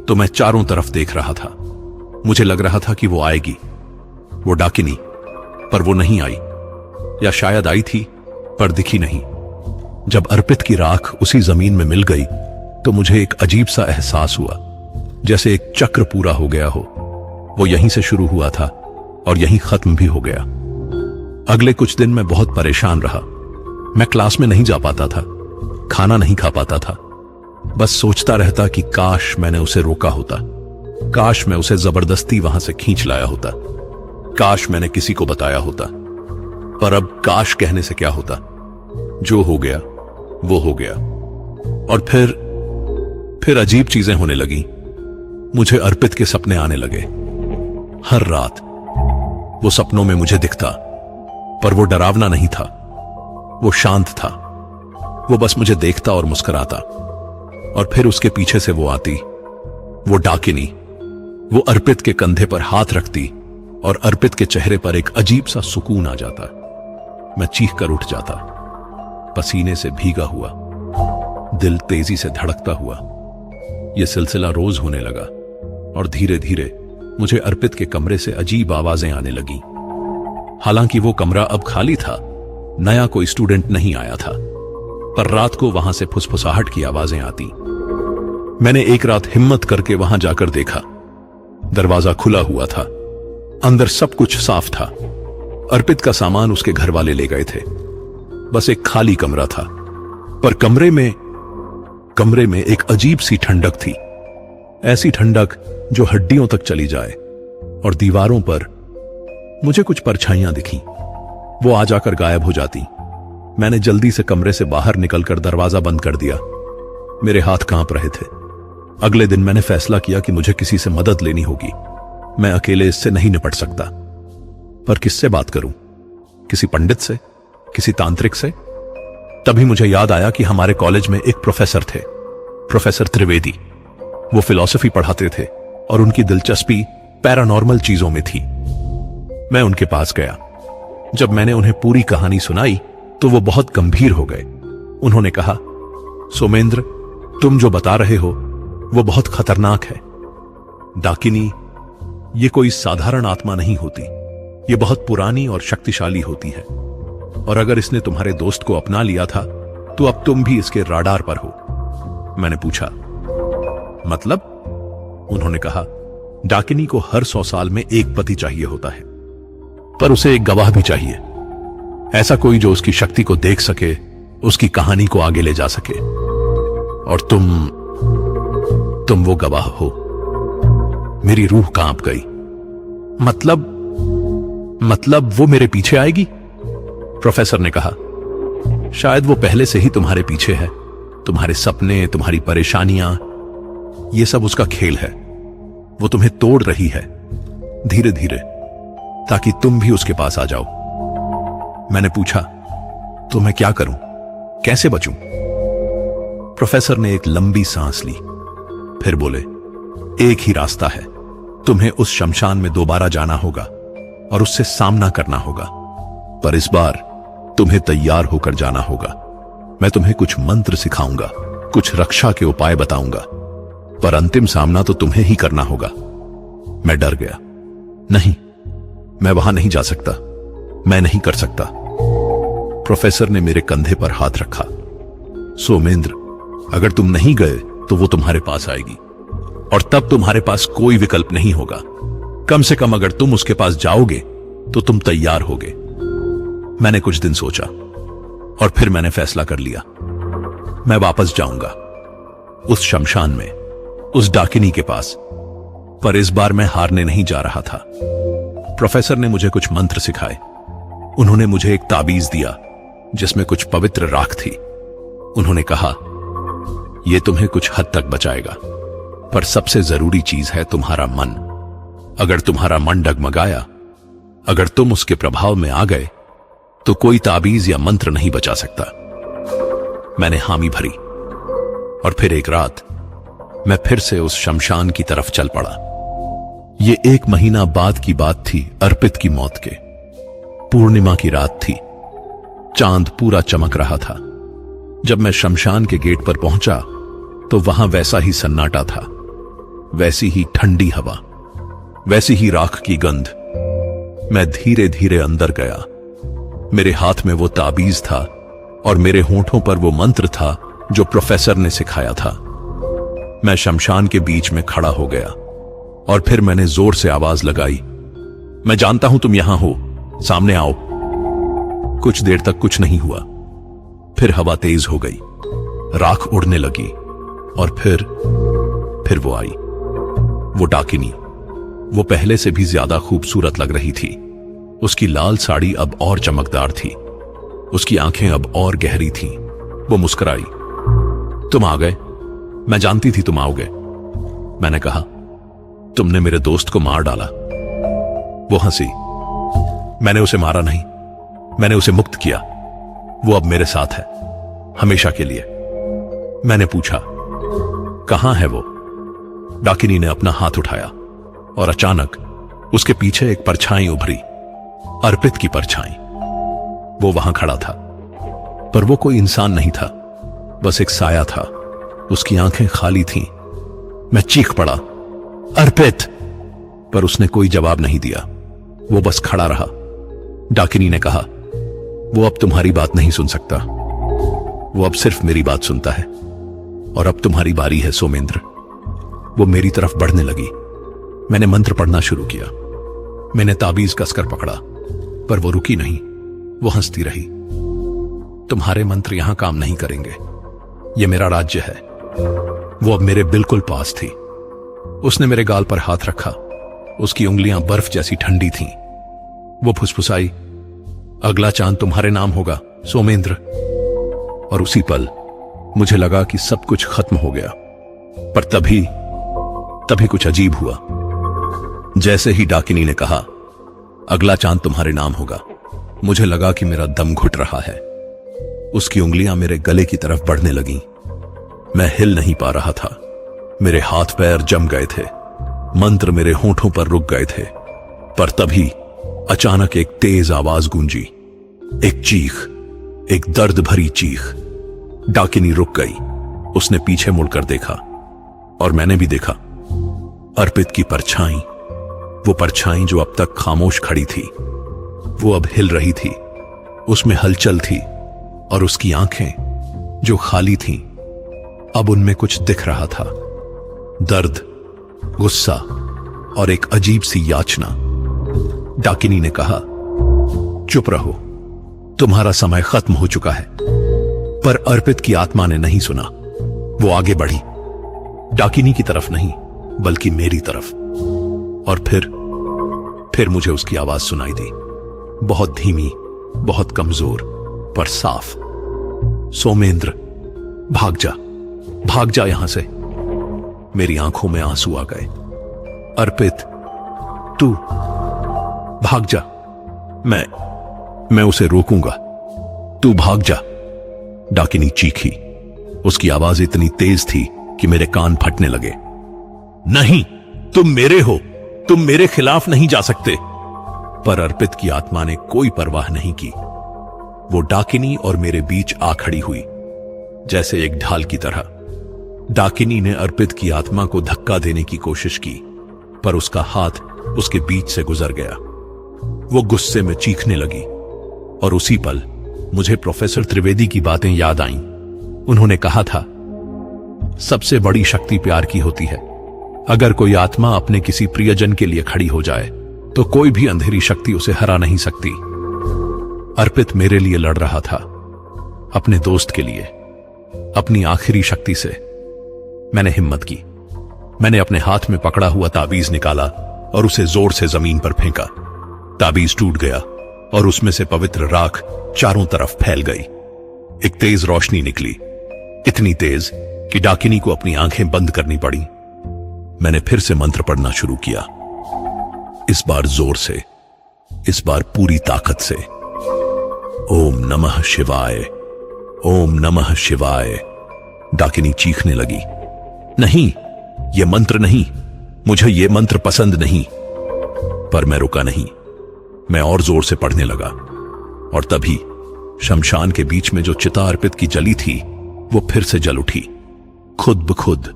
तो मैं चारों तरफ देख रहा था। मुझे लग रहा था कि वो आएगी, वो डाकिनी, पर वो नहीं आई। या शायद आई थी पर दिखी नहीं। जब अर्पित की राख उसी जमीन में मिल गई तो मुझे एक अजीब सा एहसास हुआ, जैसे एक चक्र पूरा हो गया हो। वो यहीं से शुरू हुआ था और यहीं खत्म भी हो गया। अगले कुछ दिन मैं बहुत परेशान रहा। मैं क्लास में नहीं जा पाता था, खाना नहीं खा पाता था। बस सोचता रहता कि काश मैंने उसे रोका होता, काश मैं उसे जबरदस्ती वहां से खींच लाया होता, काश मैंने किसी को बताया होता। पर अब काश कहने से क्या होता? जो हो गया वो हो गया। और फिर अजीब चीजें होने लगी। मुझे अर्पित के सपने आने लगे। हर रात वो सपनों में मुझे दिखता, पर वो डरावना नहीं था, वो शांत था। वो बस मुझे देखता और मुस्कुराता, और फिर उसके पीछे से वो आती, वो डाकिनी। वो अर्पित के कंधे पर हाथ रखती और अर्पित के चेहरे पर एक अजीब सा सुकून आ जाता। मैं चीख कर उठ जाता, पसीने से भीगा हुआ, दिल तेजी से धड़कता हुआ। यह सिलसिला रोज होने लगा और धीरे धीरे मुझे अर्पित के कमरे से अजीब आवाजें आने लगी। हालांकि वो कमरा अब खाली था, नया कोई स्टूडेंट नहीं आया था, पर रात को वहां से फुसफुसाहट की आवाजें आती। मैंने एक रात हिम्मत करके वहां जाकर देखा। दरवाजा खुला हुआ था, अंदर सब कुछ साफ था। अर्पित का सामान उसके घर वाले ले गए थे। बस एक खाली कमरा था, पर कमरे में एक अजीब सी ठंडक थी, ऐसी ठंडक जो हड्डियों तक चली जाए। और दीवारों पर मुझे कुछ परछाइयां दिखीं, वो आ जाकर गायब हो जाती। मैंने जल्दी से कमरे से बाहर निकलकर दरवाजा बंद कर दिया। मेरे हाथ कांप रहे थे। अगले दिन मैंने फैसला किया कि मुझे किसी से मदद लेनी होगी। मैं अकेले इससे नहीं निपट सकता। पर किससे बात करूं? किसी पंडित से? किसी तांत्रिक से? तभी मुझे याद आया कि हमारे कॉलेज में एक प्रोफेसर थे, प्रोफेसर त्रिवेदी। वो फिलॉसफी पढ़ाते थे और उनकी दिलचस्पी पैरानॉर्मल चीजों में थी। मैं उनके पास गया। जब मैंने उन्हें पूरी कहानी सुनाई तो वो बहुत गंभीर हो गए। उन्होंने कहा, सोमेंद्र, तुम जो बता रहे हो वो बहुत खतरनाक है। डाकिनी ये कोई साधारण आत्मा नहीं होती, ये बहुत पुरानी और शक्तिशाली होती है, और अगर इसने तुम्हारे दोस्त को अपना लिया था तो अब तुम भी इसके राडार पर हो। मैंने पूछा, मतलब? उन्होंने कहा, डाकिनी को हर 100 साल में एक पति चाहिए होता है, पर उसे एक गवाह भी चाहिए, ऐसा कोई जो उसकी शक्ति को देख सके, उसकी कहानी को आगे ले जा सके, और तुम वो गवाह हो। मेरी रूह कांप गई। मतलब वो मेरे पीछे आएगी? प्रोफेसर ने कहा, शायद वो पहले से ही तुम्हारे पीछे है। तुम्हारे सपने, तुम्हारी परेशानियां, ये सब उसका खेल है। वो तुम्हें तोड़ रही है धीरे धीरे, ताकि तुम भी उसके पास आ जाओ। मैंने पूछा, तो मैं क्या करूं, कैसे बचूं? प्रोफेसर ने एक लंबी सांस ली, फिर बोले, एक ही रास्ता है, तुम्हें उस शमशान में दोबारा जाना होगा और उससे सामना करना होगा, पर इस बार तुम्हें तैयार होकर जाना होगा। मैं तुम्हें कुछ मंत्र सिखाऊंगा, कुछ रक्षा के उपाय बताऊंगा, पर अंतिम सामना तो तुम्हें ही करना होगा। मैं डर गया। नहीं, मैं वहां नहीं जा सकता, मैं नहीं कर सकता। प्रोफेसर ने मेरे कंधे पर हाथ रखा। सोमेंद्र, अगर तुम नहीं गए तो वो तुम्हारे पास आएगी, और तब तुम्हारे पास कोई विकल्प नहीं होगा। कम से कम अगर तुम उसके पास जाओगे तो तुम तैयार होगे। मैंने कुछ दिन सोचा और फिर मैंने फैसला कर लिया, मैं वापस जाऊंगा उस शमशान में, उस डाकिनी के पास। पर इस बार मैं हारने नहीं जा रहा था। प्रोफेसर ने मुझे कुछ मंत्र सिखाए। उन्होंने मुझे एक ताबीज दिया जिसमें कुछ पवित्र राख थी। उन्होंने कहा, यह तुम्हें कुछ हद तक बचाएगा, पर सबसे जरूरी चीज है तुम्हारा मन। अगर तुम्हारा मन डगमगाया, अगर तुम उसके प्रभाव में आ गए, तो कोई ताबीज या मंत्र नहीं बचा सकता। मैंने हामी भरी, और फिर एक रात मैं फिर से उस शमशान की तरफ चल पड़ा। ये 1 महीना बाद की बात थी, अर्पित की मौत के। पूर्णिमा की रात थी, चांद पूरा चमक रहा था। जब मैं शमशान के गेट पर पहुंचा तो वहां वैसा ही सन्नाटा था, वैसी ही ठंडी हवा, वैसी ही राख की गंध। मैं धीरे धीरे अंदर गया। मेरे हाथ में वो ताबीज था और मेरे होंठों पर वो मंत्र था जो प्रोफेसर ने सिखाया था। मैं शमशान के बीच में खड़ा हो गया और फिर मैंने जोर से आवाज लगाई, मैं जानता हूं तुम यहां हो, सामने आओ। कुछ देर तक कुछ नहीं हुआ। फिर हवा तेज हो गई, राख उड़ने लगी, और फिर वो आई, वो डाकिनी। वो पहले से भी ज्यादा खूबसूरत लग रही थी। उसकी लाल साड़ी अब और चमकदार थी, उसकी आंखें अब और गहरी थीं। वो मुस्कुराई, तुम आ गए, मैं जानती थी तुम आओगे। मैंने कहा, तुमने मेरे दोस्त को मार डाला। वो हंसी, मैंने उसे मारा नहीं, मैंने उसे मुक्त किया। वो अब मेरे साथ है, हमेशा के लिए। मैंने पूछा, कहां है वो? डाकिनी ने अपना हाथ उठाया और अचानक उसके पीछे एक परछाई उभरी, अर्पित की परछाई। वो वहां खड़ा था, पर वो कोई इंसान नहीं था, बस एक साया था। उसकी आंखें खाली थीं। मैं चीख पड़ा, अर्पित! पर उसने कोई जवाब नहीं दिया, वो बस खड़ा रहा। डाकिनी ने कहा, वो अब तुम्हारी बात नहीं सुन सकता, वो अब सिर्फ मेरी बात सुनता है, और अब तुम्हारी बारी है सोमेंद्र। वो मेरी तरफ बढ़ने लगी। मैंने मंत्र पढ़ना शुरू किया। मैंने ताबीज कसकर पकड़ा, पर वो रुकी नहीं, वो हंसती रही। तुम्हारे मंत्र यहां काम नहीं करेंगे, ये मेरा राज्य है। वो अब मेरे बिल्कुल पास थी। उसने मेरे गाल पर हाथ रखा, उसकी उंगलियां बर्फ जैसी ठंडी थीं। वो फुसफुसाई, अगला चांद तुम्हारे नाम होगा सोमेंद्र। और उसी पल मुझे लगा कि सब कुछ खत्म हो गया। पर तभी कुछ अजीब हुआ। जैसे ही डाकिनी ने कहा, अगला चांद तुम्हारे नाम होगा, मुझे लगा कि मेरा दम घुट रहा है। उसकी उंगलियां मेरे गले की तरफ बढ़ने लगीं। मैं हिल नहीं पा रहा था, मेरे हाथ पैर जम गए थे, मंत्र मेरे होंठों पर रुक गए थे। पर तभी अचानक एक तेज आवाज गूंजी, एक चीख, एक दर्द भरी चीख। डाकिनी रुक गई। उसने पीछे मुड़कर देखा, और मैंने भी देखा। अर्पित की परछाई, वो परछाई जो अब तक खामोश खड़ी थी, वो अब हिल रही थी। उसमें हलचल थी और उसकी आंखें जो खाली थीं, अब उनमें कुछ दिख रहा था। दर्द, गुस्सा और एक अजीब सी याचना। डाकिनी ने कहा, चुप रहो, तुम्हारा समय खत्म हो चुका है। पर अर्पित की आत्मा ने नहीं सुना। वो आगे बढ़ी, डाकिनी की तरफ नहीं बल्कि मेरी तरफ। और फिर मुझे उसकी आवाज सुनाई दी, बहुत धीमी, बहुत कमजोर, पर साफ। सोमेंद्र, भाग जा यहां से। मेरी आंखों में आंसू आ गए। अर्पित, तू भाग जा। मैं उसे रोकूंगा, तू भाग जा। डाकिनी चीखी। उसकी आवाज इतनी तेज थी कि मेरे कान फटने लगे। नहीं, तुम मेरे हो, तुम मेरे खिलाफ नहीं जा सकते। पर अर्पित की आत्मा ने कोई परवाह नहीं की। वो डाकिनी और मेरे बीच आ खड़ी हुई, जैसे एक ढाल की तरह। डाकिनी ने अर्पित की आत्मा को धक्का देने की कोशिश की, पर उसका हाथ उसके बीच से गुजर गया। वो गुस्से में चीखने लगी और उसी पल मुझे प्रोफेसर त्रिवेदी की बातें याद आईं। उन्होंने कहा था, सबसे बड़ी शक्ति प्यार की होती है। अगर कोई आत्मा अपने किसी प्रियजन के लिए खड़ी हो जाए तो कोई भी अंधेरी शक्ति उसे हरा नहीं सकती। अर्पित मेरे लिए लड़ रहा था, अपने दोस्त के लिए, अपनी आखिरी शक्ति से। मैंने हिम्मत की। मैंने अपने हाथ में पकड़ा हुआ ताबीज निकाला और उसे जोर से जमीन पर फेंका। ताबीज टूट गया और उसमें से पवित्र राख चारों तरफ फैल गई। एक तेज रोशनी निकली, इतनी तेज कि डाकिनी को अपनी आंखें बंद करनी पड़ी। मैंने फिर से मंत्र पढ़ना शुरू किया, इस बार जोर से, इस बार पूरी ताकत से। ओम नमः शिवाय, ओम नमः शिवाय। डाकिनी चीखने लगी, नहीं, यह मंत्र नहीं, मुझे यह मंत्र पसंद नहीं। पर मैं रुका नहीं। मैं और जोर से पढ़ने लगा और तभी शमशान के बीच में जो चिता अर्पित की जली थी, वो फिर से जल उठी, खुद ब खुद।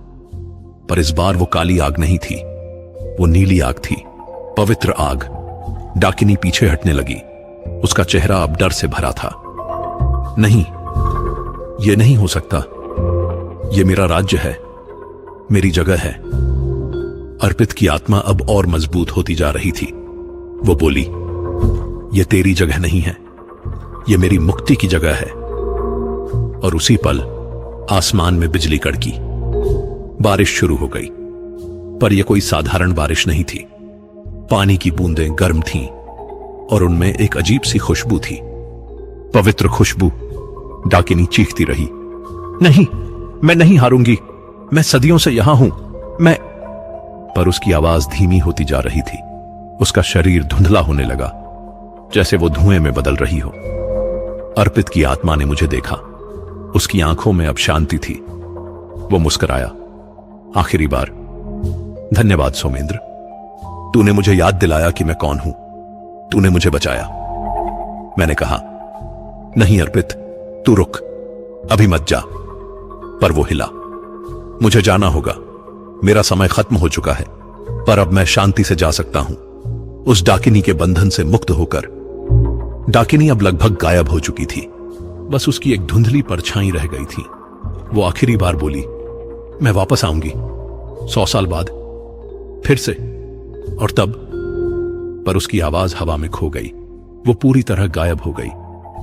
पर इस बार वो काली आग नहीं थी, वो नीली आग थी, पवित्र आग। डाकिनी पीछे हटने लगी। उसका चेहरा अब डर से भरा था। नहीं, यह नहीं हो सकता। यह मेरा राज्य है, मेरी जगह है। अर्पित की आत्मा अब और मजबूत होती जा रही थी। वो बोली, यह तेरी जगह नहीं है, यह मेरी मुक्ति की जगह है। और उसी पल आसमान में बिजली कड़की। बारिश शुरू हो गई, पर यह कोई साधारण बारिश नहीं थी। पानी की बूंदें गर्म थीं और उनमें एक अजीब सी खुशबू थी, पवित्र खुशबू। डाकिनी चीखती रही, नहीं, मैं नहीं हारूंगी, मैं सदियों से यहां हूं, मैं। पर उसकी आवाज धीमी होती जा रही थी। उसका शरीर धुंधला होने लगा, जैसे वो धुएं में बदल रही हो। अर्पित की आत्मा ने मुझे देखा। उसकी आंखों में अब शांति थी। वो मुस्कुराया, आखिरी बार, धन्यवाद सोमेंद्र, तूने मुझे याद दिलाया कि मैं कौन हूं, तूने मुझे बचाया। मैंने कहा, नहीं अर्पित, तू रुक, अभी मत जा। पर वो हिला। मुझे जाना होगा, मेरा समय खत्म हो चुका है, पर अब मैं शांति से जा सकता हूं, उस डाकिनी के बंधन से मुक्त होकर। डाकिनी अब लगभग गायब हो चुकी थी, बस उसकी एक धुंधली परछाई रह गई थी। वो आखिरी बार बोली, मैं वापस आऊंगी 100 साल बाद, फिर से। और तब, पर उसकी आवाज हवा में खो गई। वो पूरी तरह गायब हो गई।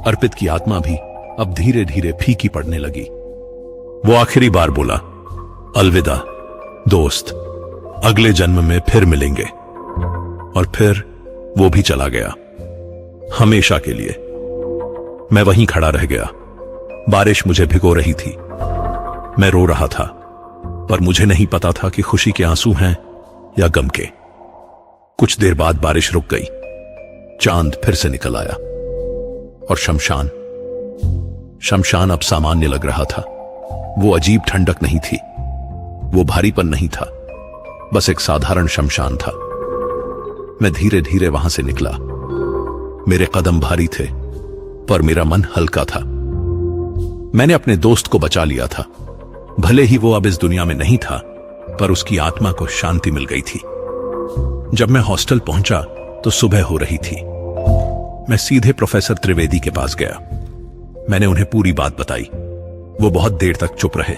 अर्पित की आत्मा भी अब धीरे धीरे फीकी पड़ने लगी। वो आखिरी बार बोला, अलविदा दोस्त, अगले जन्म में फिर मिलेंगे। और फिर वो भी चला गया, हमेशा के लिए। मैं वहीं खड़ा रह गया। बारिश मुझे भिगो रही थी। मैं रो रहा था, पर मुझे नहीं पता था कि खुशी के आंसू हैं या गम के। कुछ देर बाद बारिश रुक गई। चांद फिर से निकल आया और शमशान अब सामान्य लग रहा था। वो अजीब ठंडक नहीं थी, वो भारीपन नहीं था, बस एक साधारण शमशान था। मैं धीरे धीरे वहां से निकला। मेरे कदम भारी थे, पर मेरा मन हल्का था। मैंने अपने दोस्त को बचा लिया था। भले ही वो अब इस दुनिया में नहीं था, पर उसकी आत्मा को शांति मिल गई थी। जब मैं हॉस्टल पहुंचा तो सुबह हो रही थी। मैं सीधे प्रोफेसर त्रिवेदी के पास गया। मैंने उन्हें पूरी बात बताई। वो बहुत देर तक चुप रहे,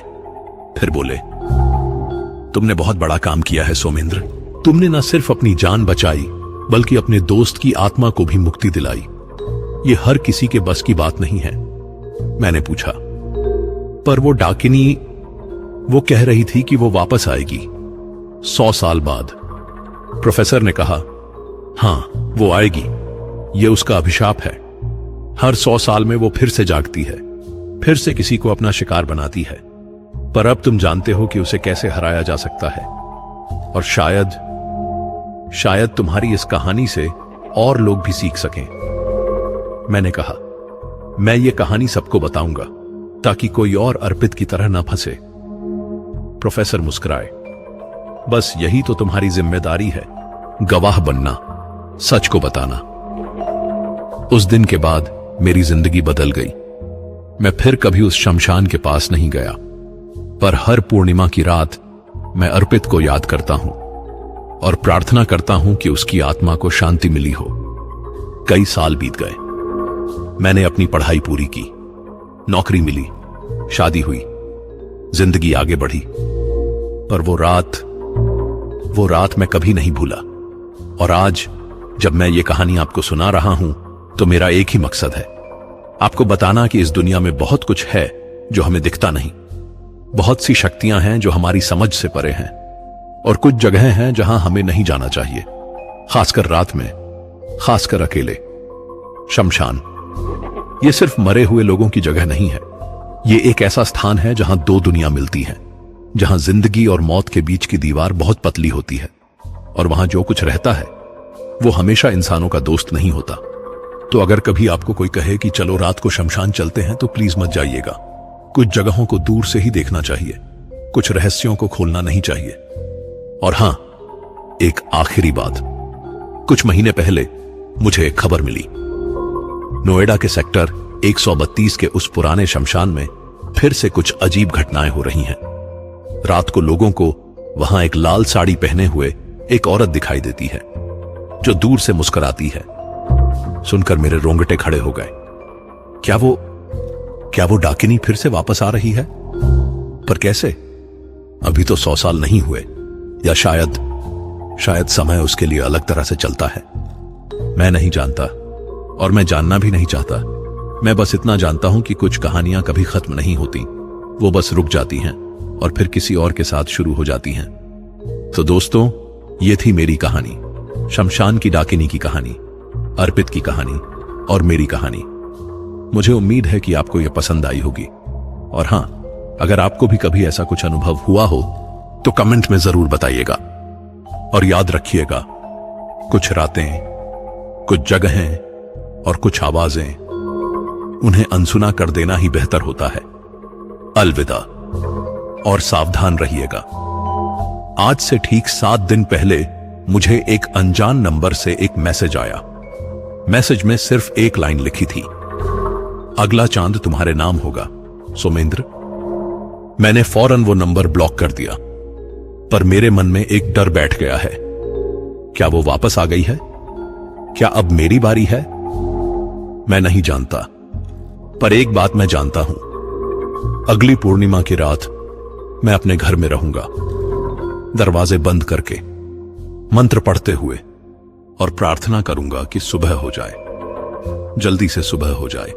फिर बोले, तुमने बहुत बड़ा काम किया है सोमेंद्र। तुमने न सिर्फ अपनी जान बचाई बल्कि अपने दोस्त की आत्मा को भी मुक्ति दिलाई। ये हर किसी के बस की बात नहीं है। मैंने पूछा, पर वो डाकिनी, वो कह रही थी कि वो वापस आएगी 100 साल बाद। प्रोफेसर ने कहा, हां, वो आएगी। ये उसका अभिशाप है। हर 100 साल में वो फिर से जागती है, फिर से किसी को अपना शिकार बनाती है। पर अब तुम जानते हो कि उसे कैसे हराया जा सकता है। और शायद तुम्हारी इस कहानी से और लोग भी सीख सकें। मैंने कहा, मैं ये कहानी सबको बताऊंगा ताकि कोई और अर्पित की तरह ना फंसे। प्रोफेसर मुस्कुराए। बस यही तो तुम्हारी जिम्मेदारी है, गवाह बनना, सच को बताना। उस दिन के बाद मेरी जिंदगी बदल गई। मैं फिर कभी उस शमशान के पास नहीं गया, पर हर पूर्णिमा की रात मैं अर्पित को याद करता हूं और प्रार्थना करता हूं कि उसकी आत्मा को शांति मिली हो। कई साल बीत गए। मैंने अपनी पढ़ाई पूरी की, नौकरी मिली, शादी हुई, जिंदगी आगे बढ़ी। पर वो रात मैं कभी नहीं भूला। और आज जब मैं ये कहानी आपको सुना रहा हूं तो मेरा एक ही मकसद है, आपको बताना कि इस दुनिया में बहुत कुछ है जो हमें दिखता नहीं। बहुत सी शक्तियां हैं जो हमारी समझ से परे हैं, और कुछ जगहें हैं जहां हमें नहीं जाना चाहिए, खासकर रात में, खासकर अकेले। शमशान ये सिर्फ मरे हुए लोगों की जगह नहीं है। ये एक ऐसा स्थान है जहां दो दुनिया मिलती है, जहां जिंदगी और मौत के बीच की दीवार बहुत पतली होती है, और वहां जो कुछ रहता है वो हमेशा इंसानों का दोस्त नहीं होता। तो अगर कभी आपको कोई कहे कि चलो रात को शमशान चलते हैं, तो प्लीज मत जाइएगा। कुछ जगहों को दूर से ही देखना चाहिए, कुछ रहस्यों को खोलना नहीं चाहिए। और हां, एक आखिरी बात, कुछ महीने पहले मुझे एक खबर मिली। नोएडा के सेक्टर 132 के उस पुराने शमशान में फिर से कुछ अजीब घटनाएं हो रही हैं। रात को लोगों को वहां एक लाल साड़ी पहने हुए एक औरत दिखाई देती है जो दूर से मुस्कुराती है। सुनकर मेरे रोंगटे खड़े हो गए। क्या वो डाकिनी फिर से वापस आ रही है? पर कैसे? अभी तो 100 साल नहीं हुए, या शायद समय उसके लिए अलग तरह से चलता है। मैं नहीं जानता, और मैं जानना भी नहीं चाहता। मैं बस इतना जानता हूं कि कुछ कहानियां कभी खत्म नहीं होती, वो बस रुक जाती हैं और फिर किसी और के साथ शुरू हो जाती हैं। तो दोस्तों, ये थी मेरी कहानी, शमशान की डाकिनी की कहानी, अर्पित की कहानी और मेरी कहानी। मुझे उम्मीद है कि आपको यह पसंद आई होगी। और हां, अगर आपको भी कभी ऐसा कुछ अनुभव हुआ हो तो कमेंट में जरूर बताइएगा। और याद रखिएगा, कुछ रातें, कुछ जगहें और कुछ आवाजें, उन्हें अनसुना कर देना ही बेहतर होता है। अलविदा, और सावधान रहिएगा। आज से ठीक 7 दिन पहले मुझे एक अनजान नंबर से एक मैसेज आया। मैसेज में सिर्फ एक लाइन लिखी थी, अगला चांद तुम्हारे नाम होगा, सोमेंद्र। मैंने फौरन वो नंबर ब्लॉक कर दिया, पर मेरे मन में एक डर बैठ गया है। क्या वो वापस आ गई है? क्या अब मेरी बारी है? मैं नहीं जानता, पर एक बात मैं जानता हूं, अगली पूर्णिमा की रात मैं अपने घर में रहूंगा, दरवाजे बंद करके, मंत्र पढ़ते हुए, और प्रार्थना करूंगा कि सुबह हो जाए, जल्दी से सुबह हो जाए।